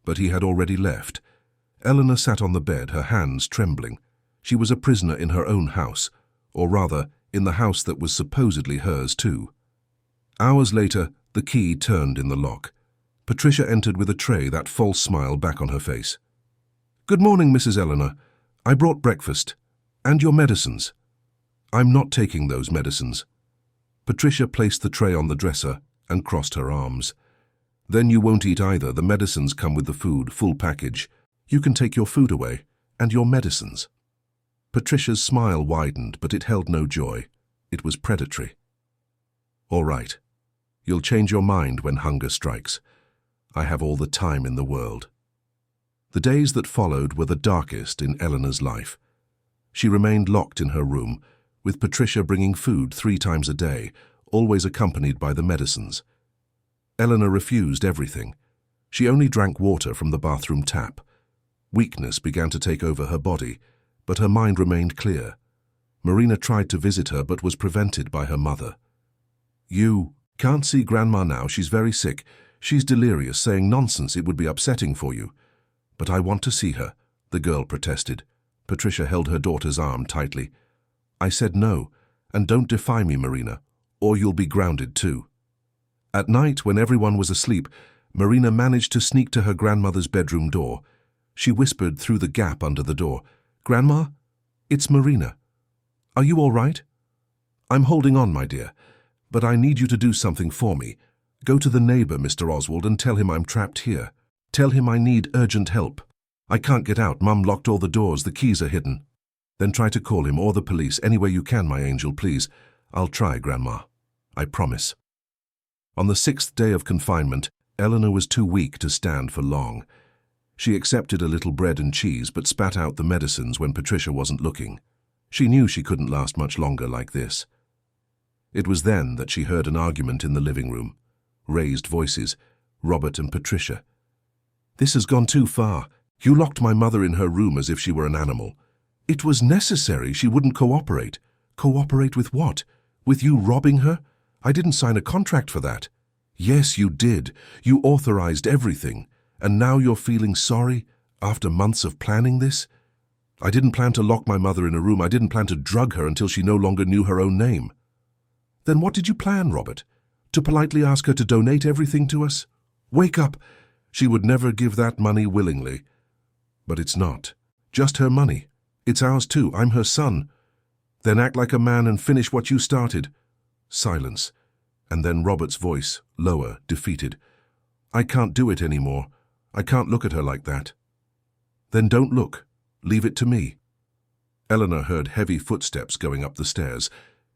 But he had already left. Eleanor sat on the bed, her hands trembling. She was a prisoner in her own house, or rather, in the house that was supposedly hers too. Hours later, the key turned in the lock. Patricia entered with a tray, that false smile back on her face. "Good morning, Mrs. Eleanor. I brought breakfast. And your medicines." "I'm not taking those medicines." Patricia placed the tray on the dresser and crossed her arms. "Then you won't eat either. The medicines come with the food, full package. You can take your food away, and your medicines." Patricia's smile widened, but it held no joy. It was predatory. "All right. You'll change your mind when hunger strikes. I have all the time in the world." The days that followed were the darkest in Eleanor's life. She remained locked in her room, with Patricia bringing food 3 times a day, always accompanied by the medicines. Eleanor refused everything. She only drank water from the bathroom tap. Weakness began to take over her body, but her mind remained clear. Marina tried to visit her but was prevented by her mother. "You can't see Grandma now. She's very sick. She's delirious, saying nonsense. It would be upsetting for you." "But I want to see her," the girl protested. Patricia held her daughter's arm tightly. "I said no, and don't defy me, Marina, or you'll be grounded too." At night, when everyone was asleep, Marina managed to sneak to her grandmother's bedroom door. She whispered through the gap under the door, "Grandma, it's Marina. Are you all right?" "I'm holding on, my dear, but I need you to do something for me. Go to the neighbor, Mr. Oswald, and tell him I'm trapped here. Tell him I need urgent help. I can't get out. Mum locked all the doors. The keys are hidden. Then try to call him or the police. Any way you can, my angel, please." "I'll try, Grandma. I promise." On the 6th day of confinement, Eleanor was too weak to stand for long. She accepted a little bread and cheese but spat out the medicines when Patricia wasn't looking. She knew she couldn't last much longer like this. It was then that she heard an argument in the living room. Raised voices, Robert and Patricia. "This has gone too far. You locked my mother in her room as if she were an animal. It was necessary. She wouldn't cooperate." "Cooperate with what? With you robbing her? I didn't sign a contract for that." "Yes, you did. You authorized everything. And now you're feeling sorry after months of planning this?" "I didn't plan to lock my mother in a room. I didn't plan to drug her until she no longer knew her own name." "Then what did you plan, Robert? To politely ask her to donate everything to us? Wake up! She would never give that money willingly." "But it's not just her money. It's ours too. I'm her son." "Then act like a man and finish what you started." Silence. And then Robert's voice, lower, defeated. "I can't do it anymore. I can't look at her like that." "Then don't look. Leave it to me." Eleanor heard heavy footsteps going up the stairs.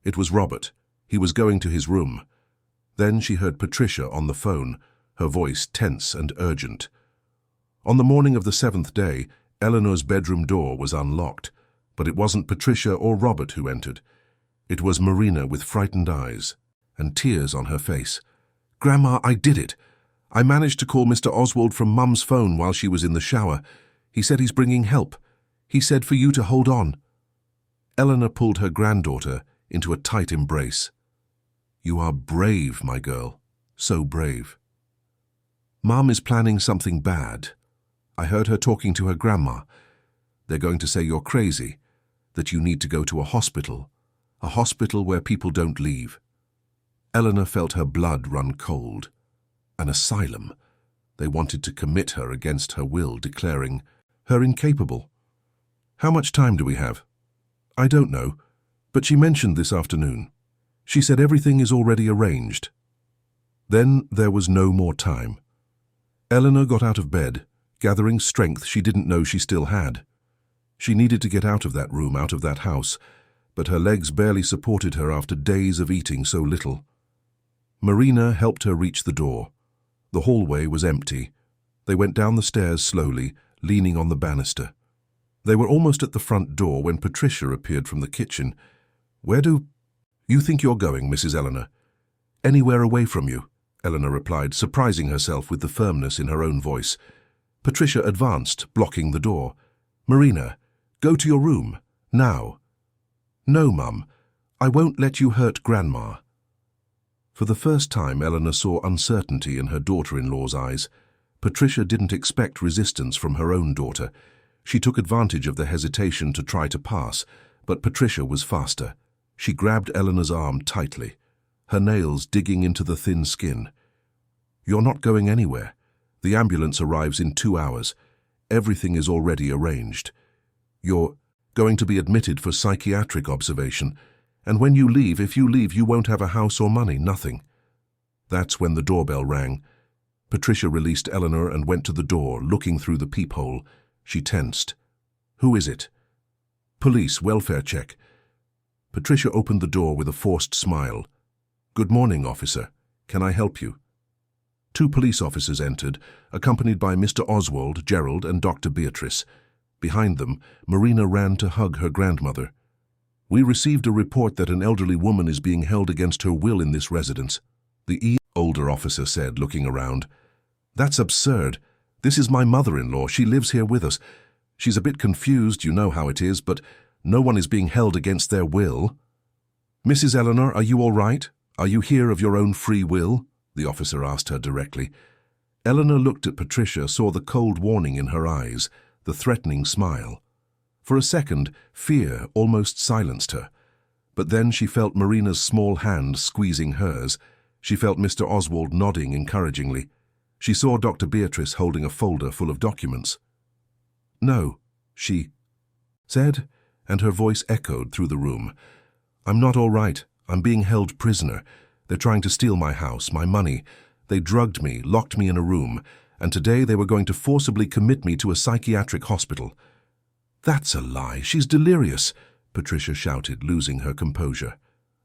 It was Robert. He was going to his room. Then she heard Patricia on the phone, her voice tense and urgent. On the morning of the 7th day, Eleanor's bedroom door was unlocked, but it wasn't Patricia or Robert who entered. It was Marina with frightened eyes and tears on her face. "Grandma, I did it. I managed to call Mr. Oswald from Mum's phone while she was in the shower. He said he's bringing help. He said for you to hold on." Eleanor pulled her granddaughter into a tight embrace. "You are brave, my girl. So brave." "Mum is planning something bad. I heard her talking to her grandma. They're going to say you're crazy, that you need to go to a hospital where people don't leave." Eleanor felt her blood run cold. An asylum. They wanted to commit her against her will, declaring her incapable. "How much time do we have?" "I don't know, but she mentioned this afternoon. She said everything is already arranged." Then there was no more time. Eleanor got out of bed, gathering strength she didn't know she still had. She needed to get out of that room, out of that house, but her legs barely supported her after days of eating so little. Marina helped her reach the door. The hallway was empty. They went down the stairs slowly, leaning on the banister. They were almost at the front door when Patricia appeared from the kitchen. "Where do you think you're going, Mrs. Eleanor?" "Anywhere away from you," Eleanor replied, surprising herself with the firmness in her own voice. Patricia advanced, blocking the door. "Marina, go to your room, now." "No, Mum. I won't let you hurt Grandma." For the first time, Eleanor saw uncertainty in her daughter-in-law's eyes. Patricia didn't expect resistance from her own daughter. She took advantage of the hesitation to try to pass, but Patricia was faster. She grabbed Eleanor's arm tightly, her nails digging into the thin skin. "You're not going anywhere. The ambulance arrives in 2 hours. Everything is already arranged. You're going to be admitted for psychiatric observation, and when you leave, if you leave, you won't have a house or money, nothing." That's when the doorbell rang. Patricia released Eleanor and went to the door, looking through the peephole. She tensed. "Who is it?" "Police, welfare check." Patricia opened the door with a forced smile. "Good morning, officer. Can I help you?" 2 police officers entered, accompanied by Mr. Oswald, Gerald, and Dr. Beatrice. Behind them, Marina ran to hug her grandmother. "We received a report that an elderly woman is being held against her will in this residence," the older officer said, looking around. "That's absurd. This is my mother-in-law. She lives here with us. She's a bit confused, you know how it is, but no one is being held against their will." "Mrs. Eleanor, are you all right? Are you here of your own free will?" the officer asked her directly. Eleanor looked at Patricia, saw the cold warning in her eyes, the threatening smile. For a second, fear almost silenced her. But then she felt Marina's small hand squeezing hers. She felt Mr. Oswald nodding encouragingly. She saw Dr. Beatrice holding a folder full of documents. "No," she said, and her voice echoed through the room. "I'm not all right. I'm being held prisoner. They're trying to steal my house, my money. They drugged me, locked me in a room, and today they were going to forcibly commit me to a psychiatric hospital." "That's a lie. She's delirious," Patricia shouted, losing her composure.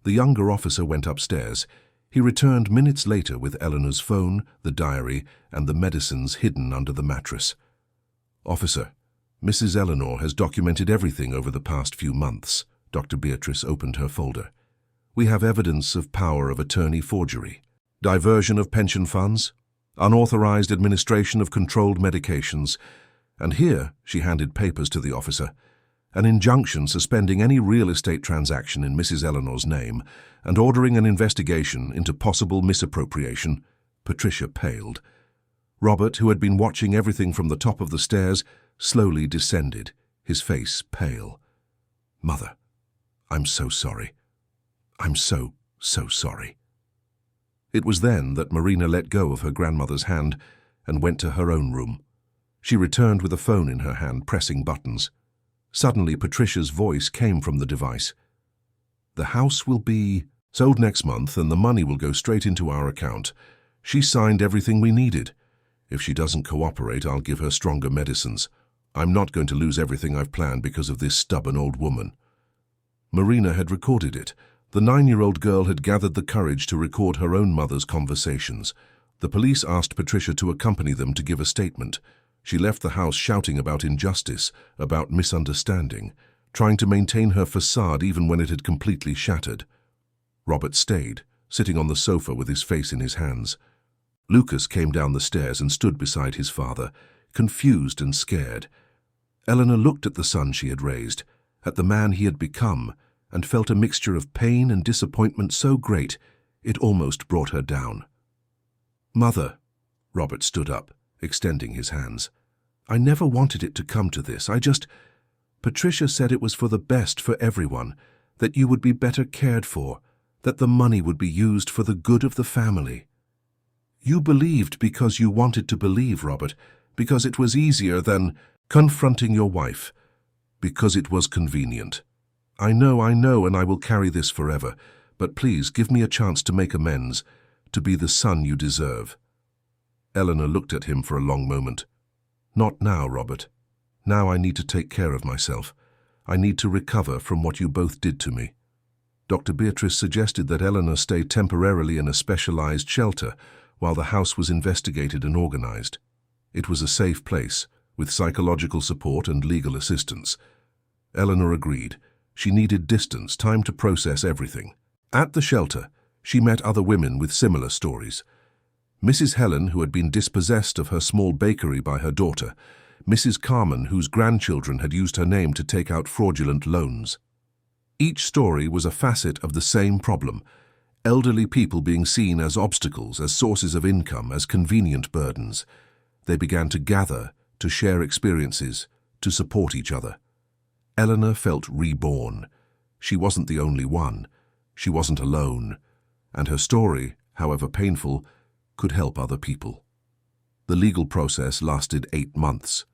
The younger officer went upstairs. He returned minutes later with Eleanor's phone, the diary, and the medicines hidden under the mattress. "Officer, Mrs. Eleanor has documented everything over the past few months." Dr. Beatrice opened her folder. "We have evidence of power of attorney forgery, diversion of pension funds, unauthorized administration of controlled medications, and here," she handed papers to the officer, "an injunction suspending any real estate transaction in Mrs. Eleanor's name and ordering an investigation into possible misappropriation." Patricia paled. Robert, who had been watching everything from the top of the stairs, slowly descended, his face pale. "Mother, I'm so sorry. I'm so sorry." It was then that Marina let go of her grandmother's hand and went to her own room. She returned with a phone in her hand, pressing buttons. Suddenly, Patricia's voice came from the device. "The house will be sold next month and the money will go straight into our account. She signed everything we needed. If she doesn't cooperate, I'll give her stronger medicines. I'm not going to lose everything I've planned because of this stubborn old woman." Marina had recorded it. The 9-year-old girl had gathered the courage to record her own mother's conversations. The police asked Patricia to accompany them to give a statement. She left the house shouting about injustice, about misunderstanding, trying to maintain her facade even when it had completely shattered. Robert stayed, sitting on the sofa with his face in his hands. Lucas came down the stairs and stood beside his father, confused and scared. Eleanor looked at the son she had raised, at the man he had become, and felt a mixture of pain and disappointment so great it almost brought her down. "Mother," Robert stood up, extending his hands, "I never wanted it to come to this. Patricia said it was for the best for everyone, that you would be better cared for, that the money would be used for the good of the family." "You believed because you wanted to believe, Robert, because it was easier than confronting your wife, because it was convenient. I know, and I will carry this forever, but please give me a chance to make amends, to be the son you deserve." Eleanor looked at him for a long moment. "Not now, Robert. Now I need to take care of myself. I need to recover from what you both did to me." Dr. Beatrice suggested that Eleanor stay temporarily in a specialized shelter while the house was investigated and organized. It was a safe place, with psychological support and legal assistance. Eleanor agreed. She needed distance, time to process everything. At the shelter, she met other women with similar stories. Mrs. Helen, who had been dispossessed of her small bakery by her daughter, Mrs. Carmen, whose grandchildren had used her name to take out fraudulent loans. Each story was a facet of the same problem: elderly people being seen as obstacles, as sources of income, as convenient burdens. They began to gather, to share experiences, to support each other. Eleanor felt reborn. She wasn't the only one. She wasn't alone. And her story, however painful, could help other people. The legal process lasted 8 months.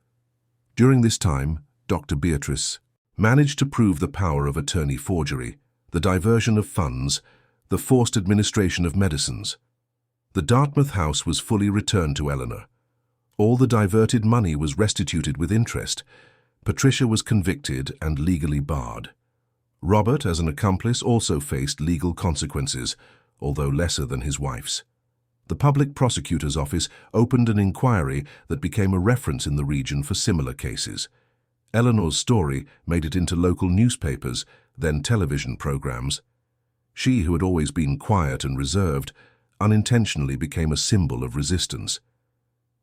During this time, Dr. Beatrice managed to prove the power of attorney forgery, the diversion of funds, the forced administration of medicines. The Dartmouth house was fully returned to Eleanor. All the diverted money was restituted with interest. Patricia was convicted and legally barred. Robert, as an accomplice, also faced legal consequences, although lesser than his wife's. The public prosecutor's office opened an inquiry that became a reference in the region for similar cases. Eleanor's story made it into local newspapers, then television programs. She, who had always been quiet and reserved, unintentionally became a symbol of resistance.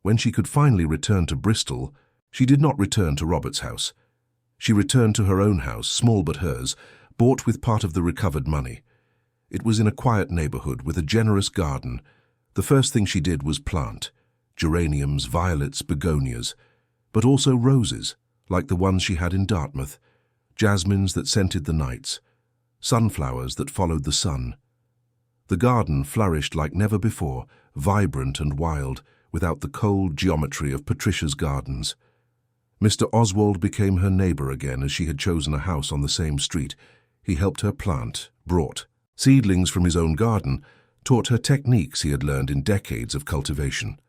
When she could finally return to Bristol, she did not return to Robert's house. She returned to her own house, small but hers, bought with part of the recovered money. It was in a quiet neighborhood with a generous garden. The first thing she did was plant geraniums, violets, begonias, but also roses, like the ones she had in Dartmouth, jasmines that scented the nights, sunflowers that followed the sun. The garden flourished like never before, vibrant and wild, without the cold geometry of Patricia's gardens. Mr. Oswald became her neighbor again, as she had chosen a house on the same street. He helped her plant, brought seedlings from his own garden, taught her techniques he had learned in decades of cultivation.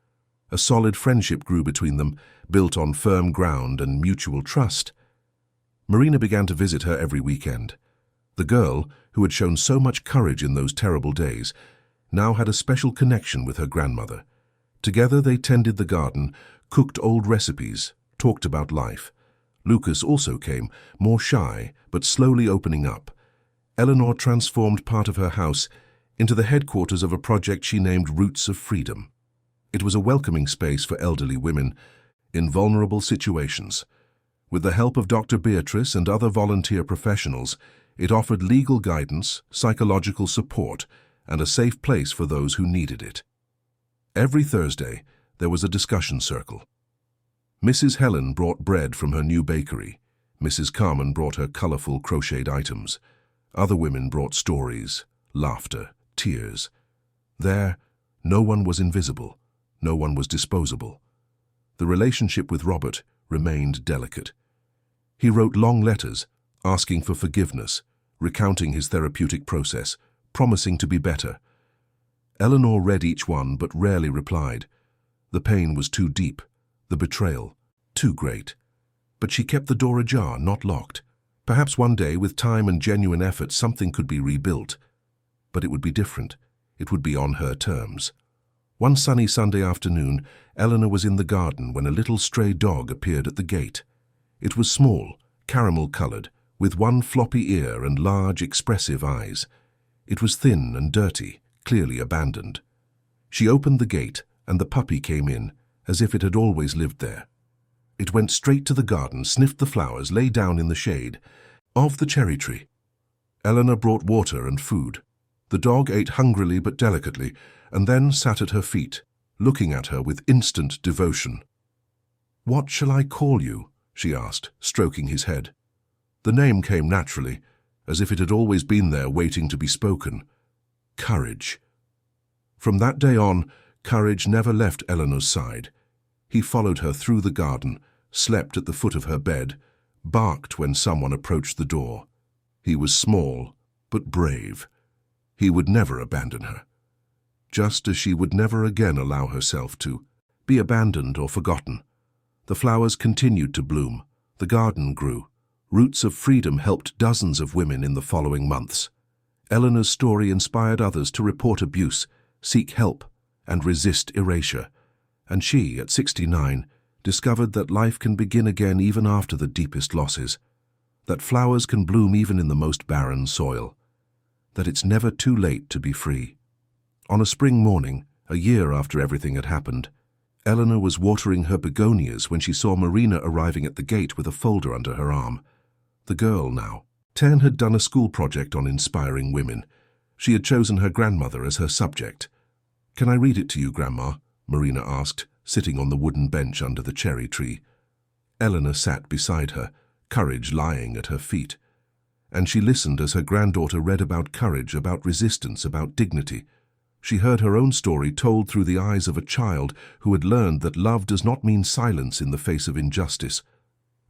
A solid friendship grew between them, built on firm ground and mutual trust. Marina began to visit her every weekend. The girl, who had shown so much courage in those terrible days, now had a special connection with her grandmother. Together they tended the garden, cooked old recipes, talked about life. Lucas also came, more shy, but slowly opening up. Eleanor transformed part of her house into the headquarters of a project she named Roots of Freedom. It was a welcoming space for elderly women in vulnerable situations. With the help of Dr. Beatrice and other volunteer professionals, it offered legal guidance, psychological support, and a safe place for those who needed it. Every Thursday, there was a discussion circle. Mrs. Helen brought bread from her new bakery. Mrs. Carmen brought her colorful crocheted items. Other women brought stories, laughter, tears. There, no one was invisible. No one was disposable. The relationship with Robert remained delicate. He wrote long letters, asking for forgiveness, recounting his therapeutic process, promising to be better. Eleanor read each one but rarely replied. The pain was too deep, the betrayal too great. But she kept the door ajar, not locked. Perhaps one day, with time and genuine effort, something could be rebuilt. But it would be different. It would be on her terms. One sunny Sunday afternoon, Eleanor was in the garden when a little stray dog appeared at the gate. It was small, caramel-colored, with one floppy ear and large, expressive eyes. It was thin and dirty, clearly abandoned. She opened the gate, and the puppy came in, as if it had always lived there. It went straight to the garden, sniffed the flowers, lay down in the shade of the cherry tree. Eleanor brought water and food. The dog ate hungrily but delicately, and then sat at her feet, looking at her with instant devotion. "What shall I call you?" she asked, stroking his head. The name came naturally, as if it had always been there waiting to be spoken. Courage. From that day on, Courage never left Eleanor's side. He followed her through the garden, slept at the foot of her bed, barked when someone approached the door. He was small, but brave. He would never abandon her, just as she would never again allow herself to be abandoned or forgotten. The flowers continued to bloom. The garden grew. Roots of Freedom helped dozens of women in the following months. Eleanor's story inspired others to report abuse, seek help, and resist erasure. And she, at 69, discovered that life can begin again even after the deepest losses, that flowers can bloom even in the most barren soil, that it's never too late to be free. On a spring morning, a year after everything had happened, Eleanor was watering her begonias when she saw Marina arriving at the gate with a folder under her arm. The girl, now 10, had done a school project on inspiring women. She had chosen her grandmother as her subject. "Can I read it to you, Grandma?" Marina asked, sitting on the wooden bench under the cherry tree. Eleanor sat beside her, Courage lying at her feet. And she listened as her granddaughter read about courage, about resistance, about dignity. She heard her own story told through the eyes of a child who had learned that love does not mean silence in the face of injustice.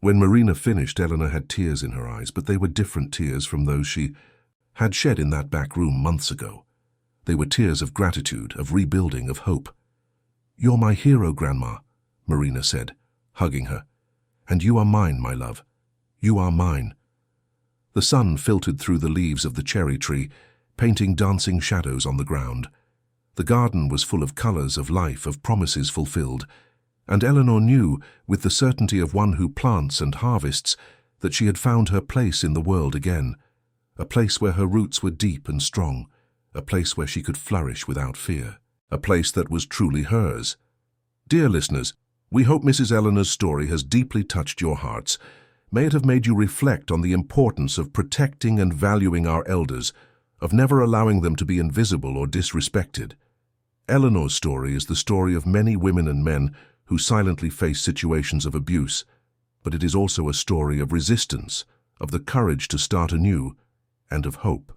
When Marina finished, Eleanor had tears in her eyes, but they were different tears from those she had shed in that back room months ago. They were tears of gratitude, of rebuilding, of hope. "You're my hero, Grandma," Marina said, hugging her. "And you are mine, my love. You are mine." The sun filtered through the leaves of the cherry tree, painting dancing shadows on the ground. The garden was full of colors, of life, of promises fulfilled, and Eleanor knew, with the certainty of one who plants and harvests, that she had found her place in the world again, a place where her roots were deep and strong, a place where she could flourish without fear, a place that was truly hers. Dear listeners, we hope Mrs. Eleanor's story has deeply touched your hearts. May it have made you reflect on the importance of protecting and valuing our elders, of never allowing them to be invisible or disrespected. Eleanor's story is the story of many women and men who silently face situations of abuse, but it is also a story of resistance, of the courage to start anew, and of hope.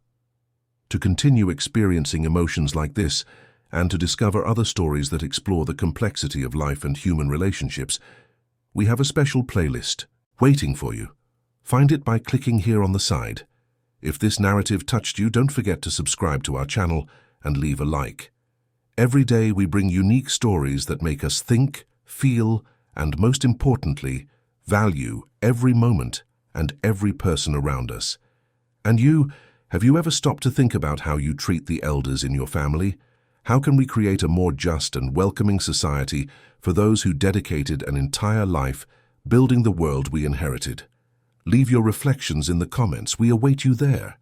To continue experiencing emotions like this, and to discover other stories that explore the complexity of life and human relationships, we have a special playlist waiting for you. Find it by clicking here on the side. If this narrative touched you, don't forget to subscribe to our channel and leave a like. Every day we bring unique stories that make us think, feel, and most importantly, value every moment and every person around us. And you, have you ever stopped to think about how you treat the elders in your family? How can we create a more just and welcoming society for those who dedicated an entire life building the world we inherited? Leave your reflections in the comments. We await you there.